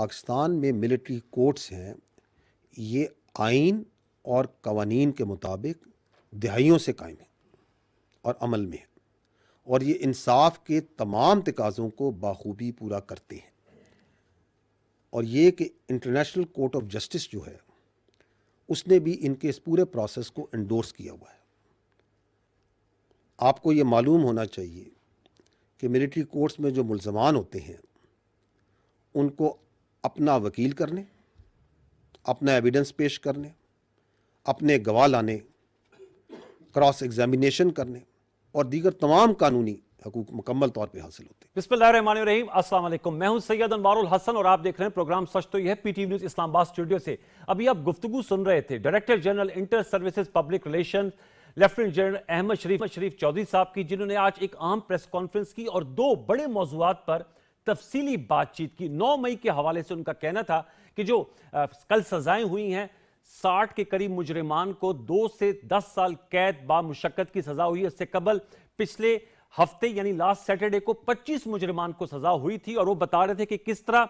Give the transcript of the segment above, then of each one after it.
पाकिस्तान में military courts हैं, ये आइन और कवानीन के मुताबिक दहाइयों से कायम है और अमल में है, और ये इंसाफ के तमाम तकाज़ों को बाखूबी पूरा करते हैं। और ये कि इंटरनेशनल कोर्ट ऑफ जस्टिस जो है उसने भी इनके इस पूरे प्रोसेस को एंडोर्स किया हुआ है। आपको ये मालूम होना चाहिए कि मिलिट्री कोर्ट्स में जो मुल्ज़मान होते हैं उनको अपना वकील करने, अपना एविडेंस पेश करने, अपने गवाह लाने, क्रॉस एग्जामिनेशन करने और दीगर तमाम कानूनी हकूक मुकम्मल तौर पे हासिल होते हैं। बिस्मिल्लाहिर्रहमानिर्रहीम, अस्सलाम वालेकुम। मैं हूं सैयद अनवारुल हसन और आप देख रहे हैं प्रोग्राम सच तो यह पीटीवी न्यूज इस्लामाबाद स्टूडियो से। अभी आप गुफ्तगू सुन रहे थे director general inter services public relation lieutenant general Ahmad Sharif Chaudhry साहब की, जिन्होंने आज एक अहम प्रेस कॉन्फ्रेंस की और दो बड़े मौज़ूआत पर तफसीली बातचीत की। 9 मई के हवाले से उनका कहना था कि जो कल सजाएं हुई हैं, 60 के करीब मुजरिमान को 2 से 10 साल कैद बामुशक्कत की सजा हुई है। इससे कबल पिछले हफ्ते यानी लास्ट सैटरडे को 25 मुजरिमान को सजा हुई थी और वो बता रहे थे कि किस तरह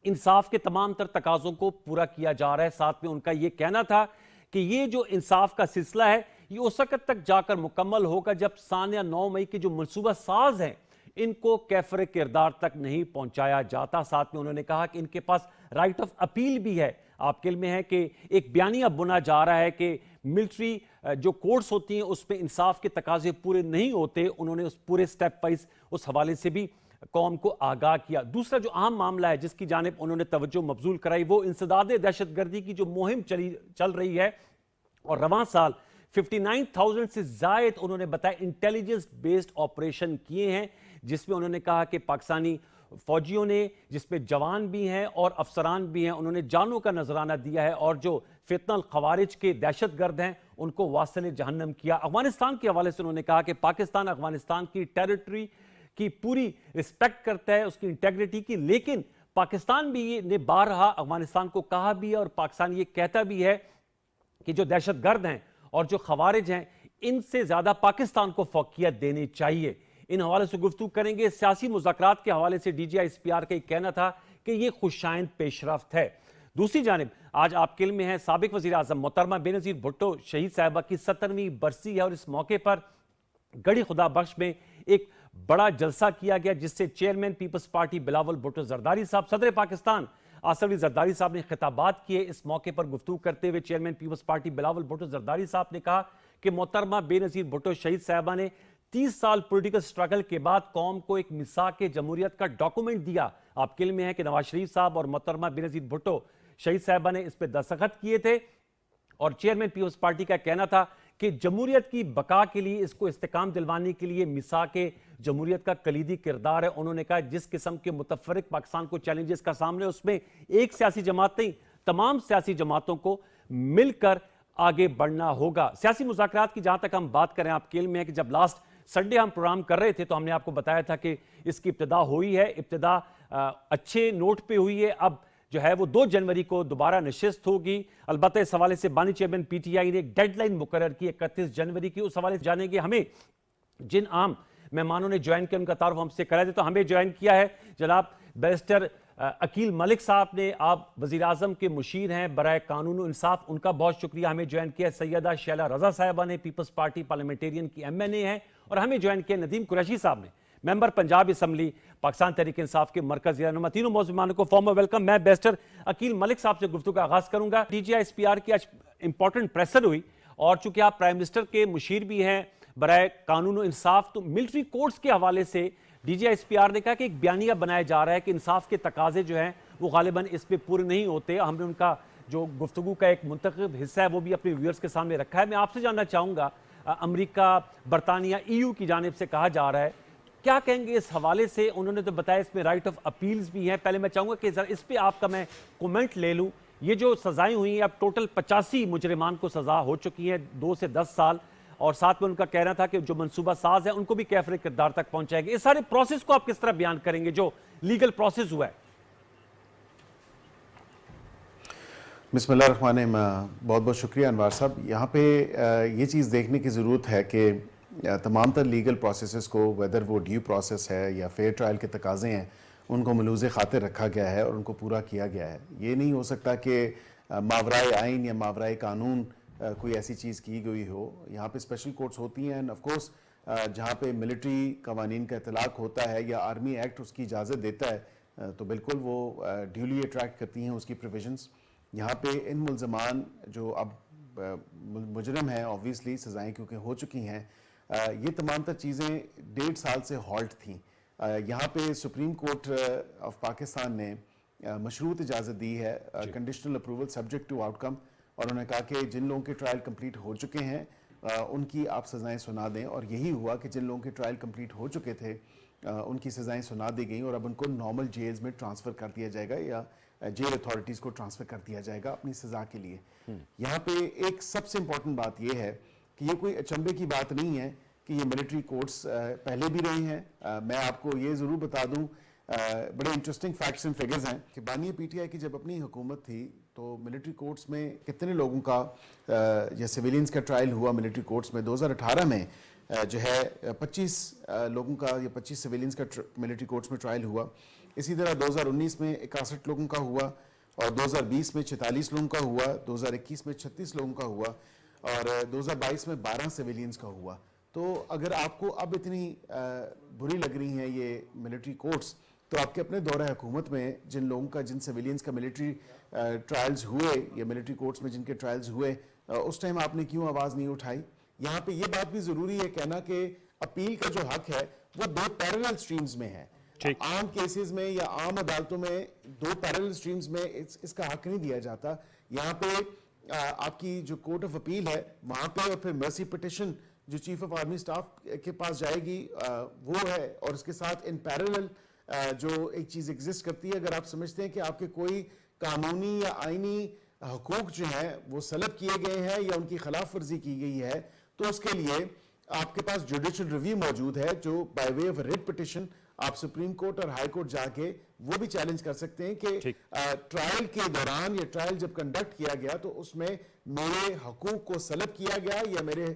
इंसाफ के तमाम तर तकाजों को पूरा किया जा रहा है। साथ में उनका यह कहना था कि ये जो इंसाफ का सिलसिला है ये उस वक्त तक जाकर मुकम्मल होगा जब सानिया 9 मई के जो मनसूबा साज हैं इनको कैफरे किरदार तक नहीं पहुंचाया जाता। साथ में उन्होंने कहा कि इनके पास राइट ऑफ अपील भी है। आपके इल्म में है कि एक बयानिया बुना जा रहा है कि मिलिट्री जो कोर्ट्स होती हैं उसमें इंसाफ के तकाजे पूरे नहीं होते। उन्होंने उस पूरे स्टेप वाइज उस हवाले से भी कौम को आगाह किया। दूसरा जो अहम मामला है जिसकी जानिब उन्होंने तवज्जो मबजूल कराई वो इंसदाद दहशतगर्दी की जो मुहिम चल रही है और रवां साल 59,000 से जायद उन्होंने बताया इंटेलिजेंस बेस्ड ऑपरेशन किए हैं, जिसमें उन्होंने कहा कि पाकिस्तानी फौजियों ने, जिसमें जवान भी हैं और अफसरान भी हैं, उन्होंने जानों का नजराना दिया है और जो फितनल खवारिज के दहशतगर्द हैं उनको वासिल जहन्नम किया। अफगानिस्तान के हवाले से उन्होंने कहा कि पाकिस्तान अफगानिस्तान की टेरिटरी की पूरी रिस्पेक्ट करता है, उसकी इंटेग्रिटी की, लेकिन पाकिस्तान भी ने बारहा अफगानिस्तान को कहा भी है और पाकिस्तान ये कहता भी है कि जो दहशतगर्द हैं और जो खवारिज हैं इनसे ज्यादा पाकिस्तान को फौकियत देनी चाहिए। इन हवाले से गुफ्तगू करेंगे। सियासी मुज़ाकरात के हवाले से DGISPR का कहना था कि यह खुशाइंद पेशरफ्त है। दूसरी जानिब आज आपके इल्म में है साबिक वज़ीर आज़म मोहतरमा बेनज़ीर भुट्टो शहीद साहिबा की 70वीं बरसी है और इस मौके पर गढ़ी खुदा बख्श में एक बड़ा जलसा किया गया जिससे चेयरमैन पीपल्स पार्टी बिलावल भुट्टो जरदारी साहब, सदर पाकिस्तान आसिफ अली जरदारी साहब ने खिताबात किए। इस मौके पर गुफ्तगू करते हुए चेयरमैन पीपल्स पार्टी बिलावल भुट्टो जरदारी साहब ने कहा कि मोहतरमा बेनज़ीर भुट्टो शहीद साहिबा ने 30 साल पॉलिटिकल स्ट्रगल के बाद कौम को एक मिसाक जमहूरियत का डॉक्यूमेंट दिया। आपके इल्म में है कि नवाज शरीफ साहब और मोहतरमा बेनज़ीर भुट्टो शहीद साहिबा ने इस पर दस्तखत किए थे और चेयरमैन पीपल्स पार्टी का कहना था कि जमहूरियत की बका के लिए, इसको इस्तेकाम दिलवाने के लिए मिसाक जमहूरियत का कलीदी किरदार है। उन्होंने कहा जिस किस्म के मुतफरिक पाकिस्तान को चैलेंजेस का सामने, उसमें एक सियासी जमात नहीं तमाम सियासी जमातों को मिलकर आगे बढ़ना होगा। सियासी मुज़ाकरात की जहां तक हम बात करें, आपके इल्म में है कि जब लास्ट संडे हम प्रोग्राम कर रहे थे तो हमने आपको बताया था कि इसकी इब्तिदा हुई है, इब्तिदा अच्छे नोट पे हुई है। अब जो है वो 2 जनवरी को दोबारा नशिस्त होगी। अलबत्ता इस हवाले से बानी चेयरमैन PTI ने एक डेडलाइन मुकर्रर की 31 जनवरी की। उस हवाले से जानेंगे हमें जिन आम मेहमानों ने ज्वाइन किया उनका तारुफ हमसे करा दे। तो हमें ज्वाइन किया है जनाब बैरिस्टर अकील मलिक साहब ने, आप वज़ीर आज़म के मुशीर हैं बराए कानून व इंसाफ, उनका बहुत शुक्रिया। हमें ज्वाइन किया है सैयदा शैला रजा साहिबा ने, पीपल्स पार्टी पार्लियामेंटेरियन की MNA हैं, और हमें ज्वाइन किया नदीम कुरैशी साहब ने, मेंबर पंजाब असम्बली पाकिस्तान तहरीक इंसाफ के मरकज़ी रहनुमा। तीनों मौजूद को फॉर्मल वेलकम। मैं बैरिस्टर अकील मलिक साहब से गुफ्तगू का आगाज करूंगा। DGISPR की आज इंपॉर्टेंट प्रेसर हुई और चूंकि आप प्राइम मिनिस्टर के मुशीर भी हैं बराए कानून व इंसाफ, तो मिलिट्री कोर्ट्स के हवाले से DGISPR ने कहा कि एक बयानिया बनाया जा रहा है कि इंसाफ के तकाजे जो हैं वो गालिबन इस पर पूरे नहीं होते। हमने उनका जो गुफ्तगू का एक मुंतखब हिस्सा है वो भी अपने व्यूअर्स के सामने रखा है। मैं आपसे जानना चाहूँगा, अमरीका, बरतानिया, EU की जानिब से कहा जा रहा है, क्या कहेंगे इस हवाले से? उन्होंने तो बताया इसमें राइट ऑफ अपील्स भी हैं। पहले मैं चाहूँगा कि जरा इस पर आपका मैं कमेंट ले लूँ। ये जो सजाएं हुई हैं, अब टोटल 85 मुजरिमान को सजा हो चुकी है 2 से 10 साल, और साथ में उनका कहना था कि जो मनसूबा साज है उनको भी कैफरे किरदार तक पहुंचाएंगे। इस सारे प्रोसेस को आप किस तरह बयान करेंगे जो लीगल प्रोसेस हुआ है? बिस्मिल्लाहिर्रहमानिर्रहीम। बहुत बहुत शुक्रिया अनवार साहब। यहाँ पे ये चीज़ देखने की ज़रूरत है कि तमाम तर लीगल प्रोसेसेस को, वेदर वो ड्यू प्रोसेस है या फेयर ट्रायल के तकाजे हैं, उनको मलूज़ खातिर रखा गया है और उनको पूरा किया गया है। ये नहीं हो सकता कि मावराए आइन या मावराए कानून कोई ऐसी चीज़ की गई हो। यहाँ पे स्पेशल कोर्ट्स होती हैं, एंड ऑफ कोर्स जहाँ पे मिलिट्री कवानीन का इतलाक़ होता है या आर्मी एक्ट उसकी इजाज़त देता है तो बिल्कुल वो ड्यूली अट्रैक्ट करती हैं उसकी प्रोविजंस। यहाँ पे इन मुल्ज़मान जो अब मुजरम हैं, ऑब्वियसली सज़ाएँ क्योंकि हो चुकी हैं, ये तमाम तर चीज़ें 1.5 साल से हॉल्ट थीं। यहाँ पे सुप्रीम कोर्ट ऑफ पाकिस्तान ने मशरूत इजाज़त दी है, conditional approval subject to outcome, और उन्होंने कहा कि जिन लोगों के ट्रायल कंप्लीट हो चुके हैं उनकी आप सज़ाएं सुना दें। और यही हुआ कि जिन लोगों के ट्रायल कंप्लीट हो चुके थे उनकी सज़ाएं सुना दी गई और अब उनको नॉर्मल जेल्स में ट्रांसफ़र कर दिया जाएगा या जेल अथॉरिटीज़ को ट्रांसफ़र कर दिया जाएगा अपनी सज़ा के लिए। यहाँ पे एक सबसे इम्पॉर्टेंट बात यह है कि ये कोई अचंभे की बात नहीं है कि ये मिलिट्री कोर्ट्स पहले भी रहे हैं। मैं आपको ये ज़रूर बता दूं, बड़े इंटरेस्टिंग फैक्ट्स एंड फिगर्स हैं कि बानी पीटीआई की जब अपनी हुकूमत थी तो मिलिट्री कोर्ट्स में कितने लोगों का या सिविलियंस का ट्रायल हुआ मिलिट्री कोर्ट्स में। 2018 में जो है 25 लोगों का या 25 सिविलियंस का मिलिट्री कोर्ट्स में ट्रायल हुआ। इसी तरह 2019 में 61 लोगों का हुआ और 2020 में 46 लोगों का हुआ, 2021 में 36 लोगों का हुआ और 2022 में 12 सिविलियंस का हुआ। तो अगर आपको अब इतनी बुरी लग रही हैं ये मिलिट्री कोर्ट्स, तो आपके अपने दौरे हुकूमत में जिन लोगों का, जिन सिविलियंस का मिलिट्री ट्रायल्स हुए या मिलिट्री कोर्ट्स में जिनके ट्रायल्स हुए, उस टाइम आपने क्यों आवाज़ नहीं उठाई। यहाँ पे ये बात भी ज़रूरी है कहना कि अपील का जो हक है वो 2 पैरेलल स्ट्रीम्स में है। आम केसेस में या आम अदालतों में 2 पैरेलल स्ट्रीम्स में इसका हक नहीं दिया जाता। यहाँ पे आपकी जो कोर्ट ऑफ अपील है वहाँ पे, और फिर मर्सी पिटिशन जो चीफ ऑफ आर्मी स्टाफ के पास जाएगी वो है, और उसके साथ इन पैरेलल जो एक चीज़ एग्जिस्ट करती है। अगर आप समझते हैं कि आपके कोई कानूनी या आइनी हकूक जो हैं वो सलब किए गए हैं या उनकी खिलाफ वर्जी की गई है, तो उसके लिए आपके पास जुडिशल रिव्यू मौजूद है जो by way of writ petition आप सुप्रीम कोर्ट और हाई कोर्ट जाके वो भी चैलेंज कर सकते हैं कि ट्रायल के दौरान या ट्रायल जब कंडक्ट किया गया तो उसमें मेरे हकूक को सलब किया गया या मेरे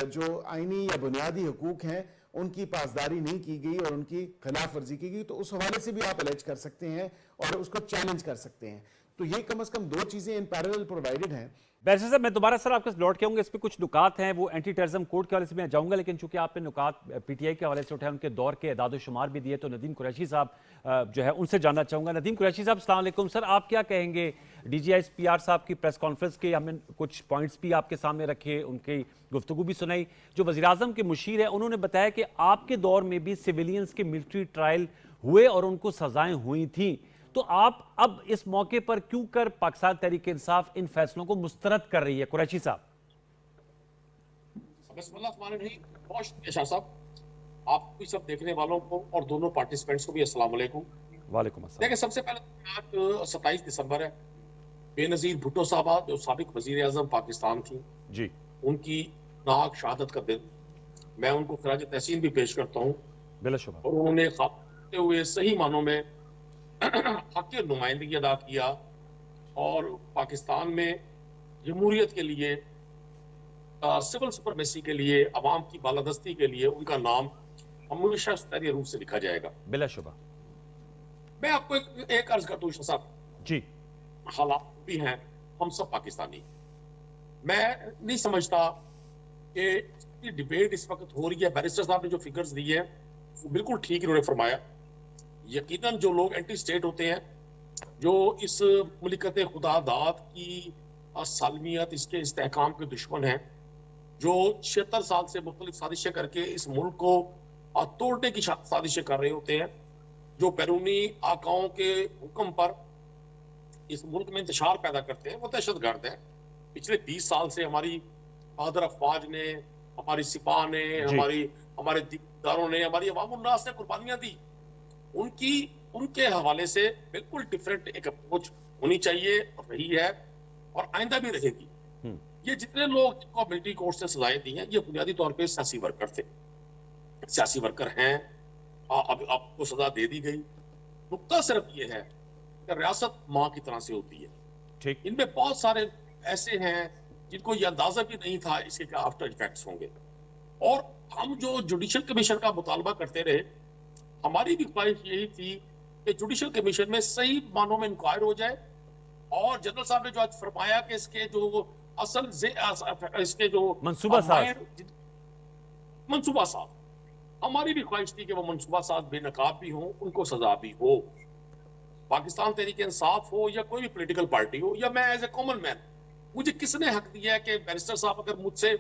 जो आईनी या बुनियादी हकूक हैं उनकी पासदारी नहीं की गई और उनकी खिलाफ वर्जी की गई, तो उस हवाले से भी आप एलेज कर सकते हैं और उसको चैलेंज कर सकते हैं। तो ये कम से कम 2 चीजें इन पैरेलल प्रोवाइडेड हैं। बैरिस्टर साहब, मैं दोबारा सर आपके लौट के आऊंगा, इस पे कुछ नुकात हैं, वो एंटी टेररिज्म कोड के हवाले से मैं जाऊंगा, लेकिन चूंकि आपने नुकात पीटीआई के हवाले से उठाए, उनके दौर के एदाद शुमार भी दिए, तो नदीम कुरैशी साहब जो है उनसे जानना चाहूंगा। नदीम कुरैशी साहब, अस्सलाम वालेकुम सर, आप क्या कहेंगे? DGISPR साहब की प्रेस कॉन्फ्रेंस के हमने कुछ पॉइंट्स भी आपके सामने रखे, उनकी गुफ्तगू भी सुनाई। जो वज़ीर आज़म के मुशीर है उन्होंने बताया कि आपके दौर में भी सिविलियंस के मिलिट्री ट्रायल हुए और उनको सजाएं हुई थी, तो आप अब इस मौके पर क्यों कर पाकिस्तान तहरीक इंसाफ इन फैसलों को मुस्तरद कर रही है? कुरैशी साहब। साहब, आप भी सब देखने वालों को और दोनों पार्टिसिपेंट्स को भी अस्सलाम वालेकुम। वालेकुम अस्सलाम। देखिए, सबसे पहले 27 दिसंबर है, बेनजीर भुट्टो साहबा जो साबिक वजीर आजम पाकिस्तान थी जी, उनकी नाहक शहादत का दिन, मैं उनको खराज तहसीन भी पेश करता हूँ। बिलाशुबा और उन्होंने खाते हुए सही मानों में हक की नुमाइंदगी अदा किया और पाकिस्तान में जमहूरियत के लिए, सिविल सुपरमेसी के लिए, अवाम की बालादस्ती के लिए उनका नाम हमेशा स्तरीय रूप से लिखा जाएगा। बिलाशुबा। मैं आपको एक अर्ज करता हूँ साहब जी, हालात भी हैं, हम सब पाकिस्तानी, मैं नहीं समझता कि डिबेट इस वक्त हो रही है। बैरिस्टर साहब ने जो फिगर्स दी है वो बिल्कुल ठीक इन्होंने फरमाया। यकीनन जो लोग एंटी स्टेट होते हैं, जो इस मुल्कत खुदादाद की सालमियत, इसके इस्तेहकाम के दुश्मन हैं, जो 76 साल से मुख्तलिफ साजिशें करके इस मुल्क को तोड़ने की साजिशें कर रहे होते हैं, जो बैरूनी आकाओं के हुक्म पर इस मुल्क में इंतशार पैदा करते हैं, वो दहशतगर्द है। पिछले 20 साल से हमारी बहादुर अफवाज ने, हमारी सिपाह ने, हमारे दिकदारों ने, हमारी अवामुन्नास ने कुर्बानियां दी। उनके हवाले से बिल्कुल डिफरेंट एक अप्रोच होनी चाहिए और रही है और आइंदा भी रहेगी। ये जितने लोग जिनको मिलिट्री कोर्ट से सजाएं दी हैं, ये बुनियादी तौर पे सियासी वर्कर थे, सियासी वर्कर हैं। अब आपको सजा दे दी गई। नुक्ता सिर्फ ये है कि रियासत माँ की तरह से होती है। ठीक। इनमें बहुत सारे ऐसे हैं जिनको ये अंदाजा भी नहीं था इसके क्या आफ्टर इफेक्ट्स होंगे। और हम जो जुडिशल कमीशन का मुतालबा करते रहे, हमारी भी ख्वाहिश यही थी कि जुडिशल कमीशन में सही मानों में इंक्वायर हो जाए, और जनरल साहब ने जो आज फरमाया कि इसके जो असल इसके जो मंसूबा साज मंसूबा साज, हमारी भी ख्वाहिश थी कि वो मंसूबा साज बेनकाब भी हो, उनको सजा भी हो। पाकिस्तान तहरीक इंसाफ हो या कोई भी पॉलिटिकल पार्टी हो, या मैं एज ए कॉमन मैन, मुझे किसने हक दिया है कि बैरिस्टर साहब अगर मुझसे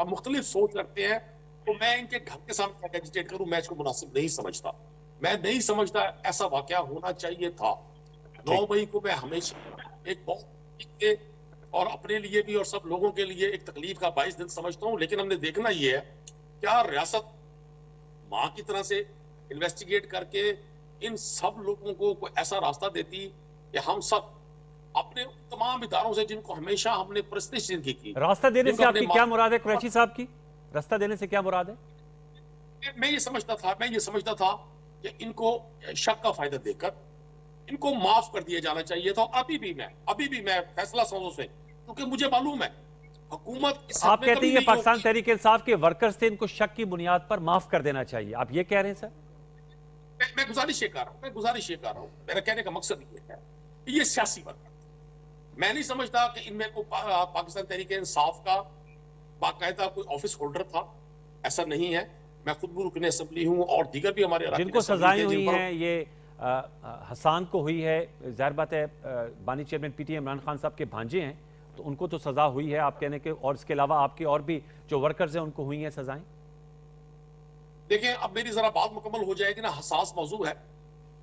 मुख्तलिफ सोच रखते हैं तो मैं इनके घर के सामने एजिटेट करूं? मैं इसको मुनासिब नहीं समझता। मैं नहीं समझता ऐसा वाकया होना चाहिए था। 9 मई को मैं हमेशा एक बहुत और अपने लिए भी और सब लोगों के लिए एक तकलीफ का बाइस दिन समझता हूं, लेकिन हमने देखना ये है क्या रियासत माँ की तरह से इन्वेस्टिगेट करके इन सब लोगों को कोई ऐसा रास्ता देती कि हम सब अपने तमाम इदारों से जिनको हमेशा हमने प्रस्तिश जिनकी की। रास्ता देने से आपकी क्या मुराद है कुरैशी साहब की? रास्ता देने से क्या मुराद है? मैं ये समझता था कि इनको शक का फायदा देकर इनको माफ कर दिया जाना चाहिए था। अभी भी मैं फैसला समझो से, क्योंकि मुझे मालूम है हुकूमत आप कहते हैं ये पाकिस्तान तहरीक इंसाफ के वर्कर्स थे, इनको शक की बुनियाद पर माफ कर देना चाहिए, आप ये कह रहे हैं सर? मैं गुजारिश ये कर रहा हूं, मेरा कहने का मकसद ये है, ये सियासी वर्कर, मैं नहीं समझता कि इनमें को पाकिस्तान तहरीक इंसाफ का बाकायदा कोई ऑफिस होल्डर था, ऐसा नहीं है। मैं खुद भी रुकने असेंबली हूं और दीगर भी हमारे जिनको सजाएं हुई हैं, ये हसान को हुई है, जाहिर बात है बानी चेयरमैन पीटीआई इमरान खान साहब के भांजे हैं, तो उनको तो सजा हुई है आप कहने के, और इसके अलावा आपके और भी जो वर्कर्स हैं उनको हुई हैं सजाएं? देखिए, अब मेरी जरा बात मुकम्मल हो जाएगी ना, हसास मौजू है।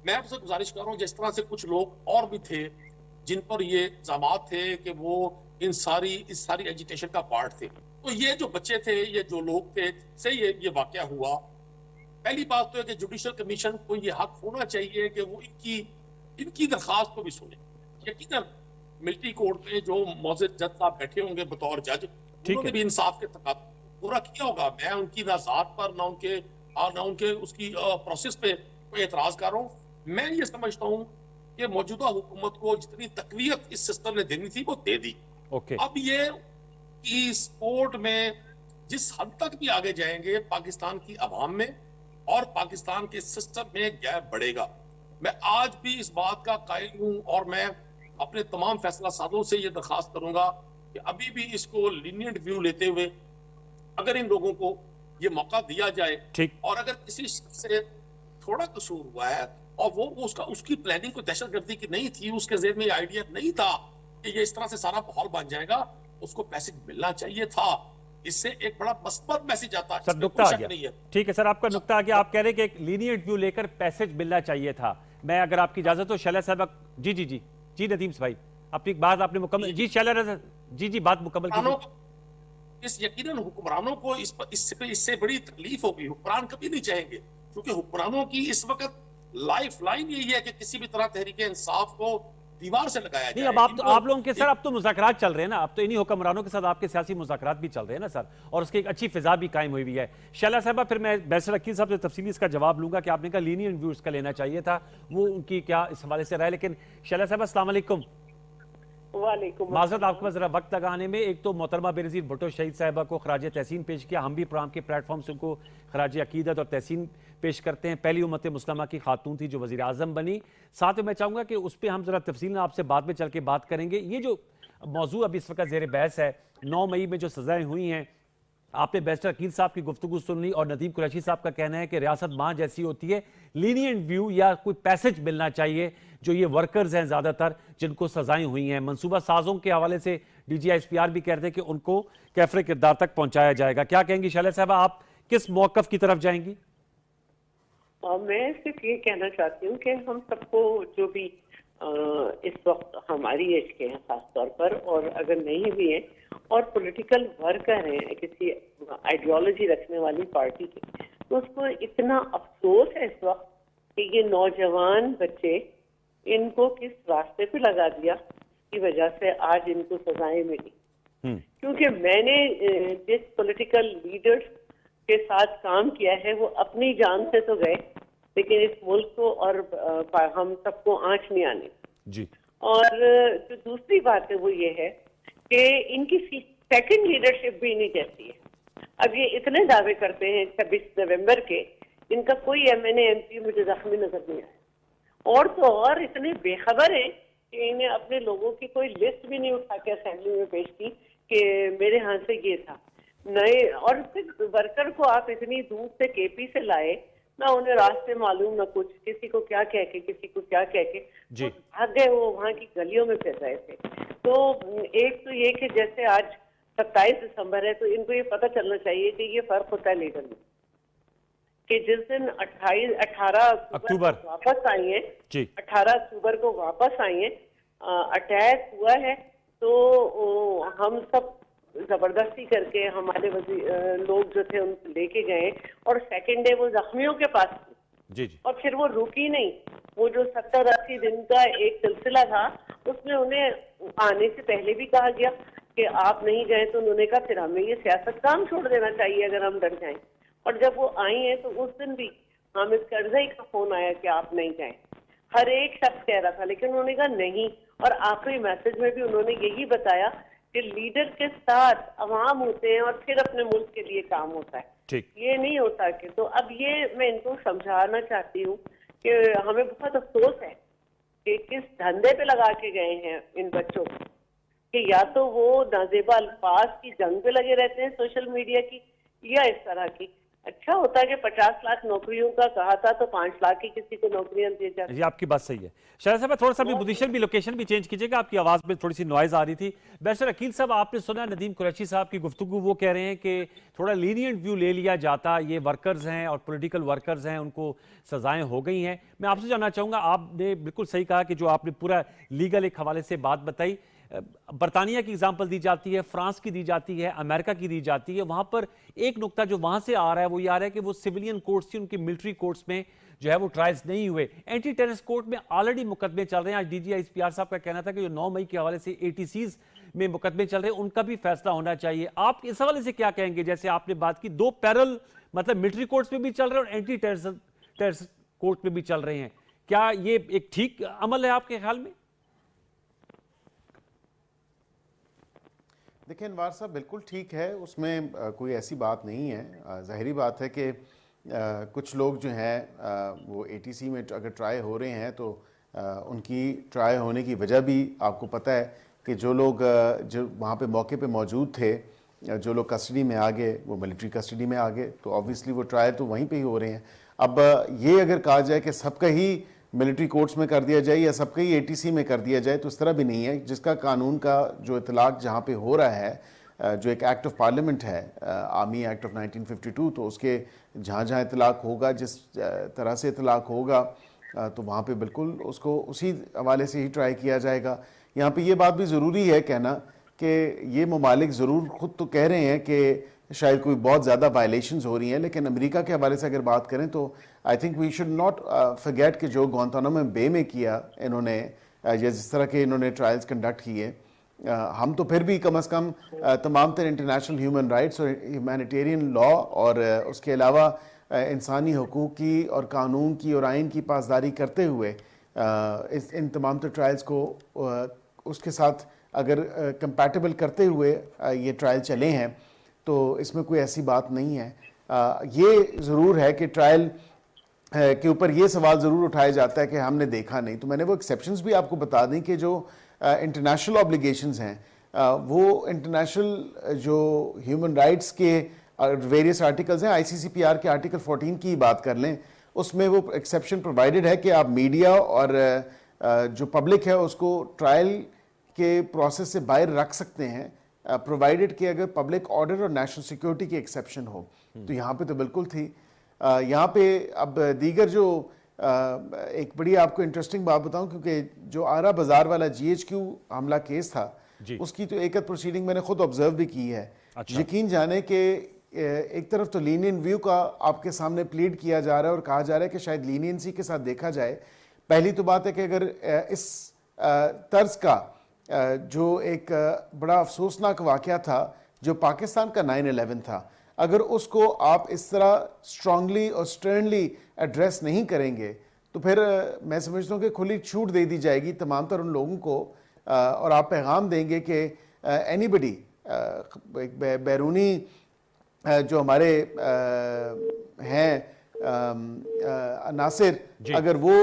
मैं आपसे गुजारिश कर रहा हूं, जिस तरह से कुछ लोग और भी थे जिन पर ये इल्जामात थे कि वो इस सारी एजिटेशन का पार्ट थे, तो ये जो बच्चे थे, ये जो लोग थे, से ये वाकया हुआ। पहली बात तो है कि जुडिशल कमीशन को ये हक होना चाहिए कि वो इनकी दरखास्त को भी सुने। यकीनन मिलिट्री कोर्ट में जो मौजूद जज साहब बैठे होंगे बतौर जज, उन्होंने भी इंसाफ के तकाज़े पूरा किया होगा। मैं उनकी ना ज़ात पर ना उनके उसकी प्रोसेस पे कोई एतराज कर रहा हूँ। मैं ये समझता हूँ कि मौजूदा हुकूमत को जितनी तकवीयत इस सिस्टम ने देनी थी वो दे दी। अब ये इस कोर्ट में जिस हद तक भी आगे जाएंगे, पाकिस्तान की अवाम में और पाकिस्तान के सिस्टम में गैप बढ़ेगा। मैं आज भी इस बात का कायल हूं और मैं अपने तमाम फैसला साजों से ये दरखास्त करूंगा कि अभी भी इसको लीनियंट व्यू लेते हुए अगर इन लोगों को ये मौका दिया जाए, और अगर किसी से थोड़ा कसूर हुआ है और वो उसकी प्लानिंग को दहशतगर्दी की नहीं थी, उसके ज़हन में आइडिया नहीं था कि ये इस तरह से सारा माहौल बन जाएगा, उसको पैसेज मिलना चाहिए था। इससे एक बड़ा मस्बत मैसेज आता है। सर नुक्ता आ गया, ठीक है सर, आपका नुक्ता आ गया। आप कह रहे हैं कि एक लीनियंट व्यू लेकर पैसेज मिलना चाहिए था। मैं अगर आपकी इजाजत हो शैला साहब, जी नदीम भाई, अपनी बात आपने मुकम्मल, जी शैला जी बात मुकम्मल कीजिए। इस यकीनन हुक्मरानों को इससे बड़ी तकलीफ होगी। हुक्मरान कभी नहीं चाहेंगे, क्योंकि हुक्मरानों की इस वक्त लाइफ लाइन यही है कि किसी भी तरह तहरीक इंसाफ को दीवार से लगाया जाए। अब आप लोगों के सर अब तो मुज़ाकरात चल रहे हैं ना, अब तो इन्हीं हुक्मरानों के साथ आपके सियासी मुज़ाकरात भी चल रहे हैं ना सर, और उसकी एक अच्छी फिजा भी कायम हुई हुई है। शैला साहबा, फिर मैं बैरिस्टर अकील साहब से तफसीली इसका जवाब लूंगा कि आपने कहा लीनियंट व्यू इसका लेना चाहिए था, वो उनकी क्या इस हवाले से रहा है। लेकिन शैला साहबा अस्सलाम वालेकुम। माजरत आपके पास जरा वक्त लगाने में, एक तो मोहतरमा बेनज़ीर भुट्टो शहीद साहिबा को खराज तहसीन पेश किया, हम भी प्रोग्राम के प्लेटफॉर्म से उनको खराज अकीदत और तहसीन पेश करते हैं। पहली उम्मत मुस्लिमा की खातून थी जो वज़ीर आज़म बनी। साथ में मैं चाहूँगा कि उस पर हम जरा तफसील आपसे बाद में चल के बात करेंगे। ये जो मौजू अभी इस वक्त ज़ेर बहस है, 9 मई में जो सज़ाएँ हुई हैं, आपने बैरिस्टर अकील साहब की गुफ्तगू सुन ली और नदीम कुरैशी साहब का कहना है कि रियासत माँ जैसी होती है, लीनियंट व्यू या कोई पैसेज मिलना चाहिए जो ये वर्कर्स हैं ज़्यादातर जिनको सजाएं हुई हैं। मनसूबा साजों के हवाले से DGISPR भी कहते हैं कि उनको कैफरे किरदार तक पहुंचाया जाएगा। क्या कहेंगी शैला साहबा, आप किस मौक़िफ़ की तरफ जाएंगी? मैं सिर्फ ये कहना चाहती हूँ कि हम सबको जो भी इस वक्त हमारी एज के हैं खास तौर पर, और अगर नहीं भी हैं और पॉलिटिकल वर्कर हैं किसी आइडियोलॉजी रखने वाली पार्टी के, तो उसको इतना अफसोस है इस वक्त कि ये नौजवान बच्चे इनको किस रास्ते पे लगा दिया, की वजह से आज इनको सजाएं मिली। क्योंकि मैंने जिस पॉलिटिकल लीडर्स के साथ काम किया है वो अपनी जान से तो गए, लेकिन इस मुल्क को और हम सबको आंच नहीं आनी जी। और जो दूसरी बात है वो ये है कि इनकी सेकंड लीडरशिप भी नहीं जैसी है। अब ये इतने दावे करते हैं 26 नवंबर के, इनका कोई MNA MP मुझे जख्मी नजर नहीं आया, और तो और इतने बेखबर हैं कि इन्हें अपने लोगों की कोई लिस्ट भी नहीं उठा के असेंबली में पेश की कि मेरे यहाँ से ये था नए। और फिर वर्कर को आप इतनी दूर से केपी से लाए, ना उन्हें रास्ते मालूम ना कुछ, किसी को क्या कह के किसी को क्या कह के जी। भाग गए, वो वहाँ की गलियों में फिर रहे थे। तो एक तो ये कि जैसे आज 27 दिसंबर है तो इनको ये पता चलना चाहिए कि ये फर्क होता है लीडर में, कि जिस दिन 18 अक्टूबर को वापस आई है, जी। 18 अक्टूबर को वापस आई है, अटैक हुआ है, तो हम सब जबरदस्ती करके हमारे लोग जो थे उनको लेके गए और सेकेंड डे वो जख्मियों के पास थी। जी जी। और फिर वो रुकी नहीं, वो जो 70-80 दिन का एक सिलसिला था उसमें उन्हें आने से पहले भी कहा गया कि आप नहीं गए, तो उन्होंने कहा फिर हमें ये सियासत काम छोड़ देना चाहिए अगर हम डर जाएं। और जब वो आई हैं तो उस दिन भी हामिद करजई का फोन आया कि आप नहीं जाएं, हर एक शख्स कह रहा था, लेकिन उन्होंने कहा नहीं। और आखिरी मैसेज में भी उन्होंने यही बताया कि लीडर के साथ अवाम होते हैं और फिर अपने मुल्क के लिए काम होता है, ठीक। ये नहीं होता कि। तो अब ये मैं इनको समझाना चाहती हूँ कि हमें बहुत अफसोस है कि किस धंधे पे लगा के गए हैं इन बच्चों को, कि या तो वो नाजेबा अल्फाज की जंग पे लगे रहते हैं सोशल मीडिया की, या इस तरह की। अच्छा होता है कि 50 लाख नौकरियों का कहा था तो 5 लाख की किसी को नौकरियां दी जाती। जी आपकी बात सही है। शायद साहब थोड़ा सा अपनी पोजीशन भी, लोकेशन भी चेंज कीजिएगा, आपकी आवाज में थोड़ी सी नॉइज आ रही थी। बैरिस्टर अकील साहब, आपने सुना नदीम कुरैशी साहब की गुफ्तगू, वो कह रहे हैं कि थोड़ा लीनियंट व्यू ले लिया जाता, ये वर्कर्स हैं और पॉलिटिकल वर्कर्स हैं, उनको सजाएं हो गई हैं। मैं आपसे जानना चाहूंगा, आपने बिल्कुल सही कहा कि जो आपने पूरा लीगल एक हवाले से बात बताई, बरतानिया की एग्जाम्पल दी जाती है, फ्रांस की दी जाती है, अमेरिका की दी जाती है। वहां पर एक नुकता जो वहां से आ रहा है वो ये आ रहा है कि वो सिविलियन कोर्ट्स थी, उनकी मिलिट्री कोर्ट्स में जो है वो ट्रायल्स नहीं हुए। एंटी टेररिस्ट कोर्ट में ऑलरेडी मुकदमे चल रहे हैं। आज DGISPR साहब का कहना था कि जो 9 मई के हवाले से ATCs में मुकदमे चल रहे हैं, उनका भी फैसला होना चाहिए। आप इस हवाले से क्या कहेंगे? जैसे आपने बात की, दो पैरल, मतलब मिलिट्री कोर्ट्स में भी चल रहे हैं और एंटी टेररिस्ट कोर्ट में भी चल रहे हैं, क्या ये एक ठीक अमल है आपके ख्याल में? देखिए अनवार साहब, बिल्कुल ठीक है, उसमें कोई ऐसी बात नहीं है। ज़ाहिरी बात है कि कुछ लोग जो हैं वो ATC में अगर ट्राई हो रहे हैं तो उनकी ट्राई होने की वजह भी आपको पता है कि जो लोग जो वहाँ पे मौके पे मौजूद थे, जो लोग कस्टडी में आ गए वो मिलिट्री कस्टडी में आ गए, तो ऑब्वियसली वो ट्राई तो वहीं पे ही हो रहे हैं। अब ये अगर कहा जाए कि सबका ही मिलिट्री कोर्ट्स में कर दिया जाए या सबका ही ATC में कर दिया जाए, तो इस तरह भी नहीं है। जिसका कानून का जो इतलाक़ जहाँ पे हो रहा है, जो एक एक्ट ऑफ पार्लियामेंट है, आर्मी एक्ट ऑफ 1952, तो उसके जहाँ जहाँ इतलाक़ होगा, जिस तरह से इतलाक़ होगा, तो वहाँ पे बिल्कुल उसको उसी हवाले से ही ट्राई किया जाएगा। यहाँ पे ये बात भी ज़रूरी है कहना कि ये ममालिक ज़रूर ख़ुद तो कह रहे हैं कि शायद कोई बहुत ज़्यादा वायलेशंस हो रही हैं, लेकिन अमेरिका के हवाले से अगर बात करें तो I think we should not forget कि जो गुआंतानामो बे में किया इन्होंने, या जिस तरह के इन्होंने ट्रायल्स कंडक्ट किए, हम तो फिर भी कम अज़ कम तमाम तर इंटरनेशनल ह्यूमन राइट्स और ह्यूमैनिटेरियन लॉ और उसके अलावा इंसानी हकूक़ की और कानून की और आइन की पासदारी करते हुए इन तमाम तर ट्रायल्स को उसके साथ अगर कंपैटिबल करते हुए ये ट्रायल चले हैं, तो इसमें कोई ऐसी बात नहीं है। ये ज़रूर है कि ट्रायल के ऊपर ये सवाल ज़रूर उठाया जाता है कि हमने देखा नहीं, तो मैंने वो एक्सेप्शंस भी आपको बता दें कि जो इंटरनेशनल ऑब्लिगेशंस हैं, वो इंटरनेशनल जो ह्यूमन राइट्स के वेरियस आर्टिकल्स हैं, ICCPR के आर्टिकल 14 की बात कर लें, उसमें वो एक्सेप्शन प्रोवाइडेड है कि आप मीडिया और जो पब्लिक है उसको ट्रायल के प्रोसेस से बाहर रख सकते हैं, प्रोवाइडेड कि अगर पब्लिक ऑर्डर और नेशनल सिक्योरिटी की एक्सेप्शन हो। तो यहाँ पे तो बिल्कुल थी। यहाँ पे अब दीगर जो एक बड़ी आपको इंटरेस्टिंग बात बताऊं, क्योंकि जो आरा बाजार वाला GHQ हमला केस था, उसकी तो एक प्रोसीडिंग मैंने खुद ऑब्जर्व भी की है। अच्छा। यकीन जाने कि एक तरफ तो लीनियन व्यू का आपके सामने प्लीड किया जा रहा है और कहा जा रहा है कि शायद लीनियंसी के साथ देखा जाए। पहली तो बात है कि अगर इस तर्ज का जो एक बड़ा अफसोसनाक वाक़या था जो पाकिस्तान का 9/11 था, अगर उसको आप इस तरह स्ट्रांगली और स्टर्नली एड्रेस नहीं करेंगे तो फिर मैं समझता हूँ कि खुली छूट दे दी जाएगी तमाम तर उन लोगों को, और आप पैगाम देंगे कि एनीबडी, बैरूनी जो हमारे हैं नासिर, अगर वो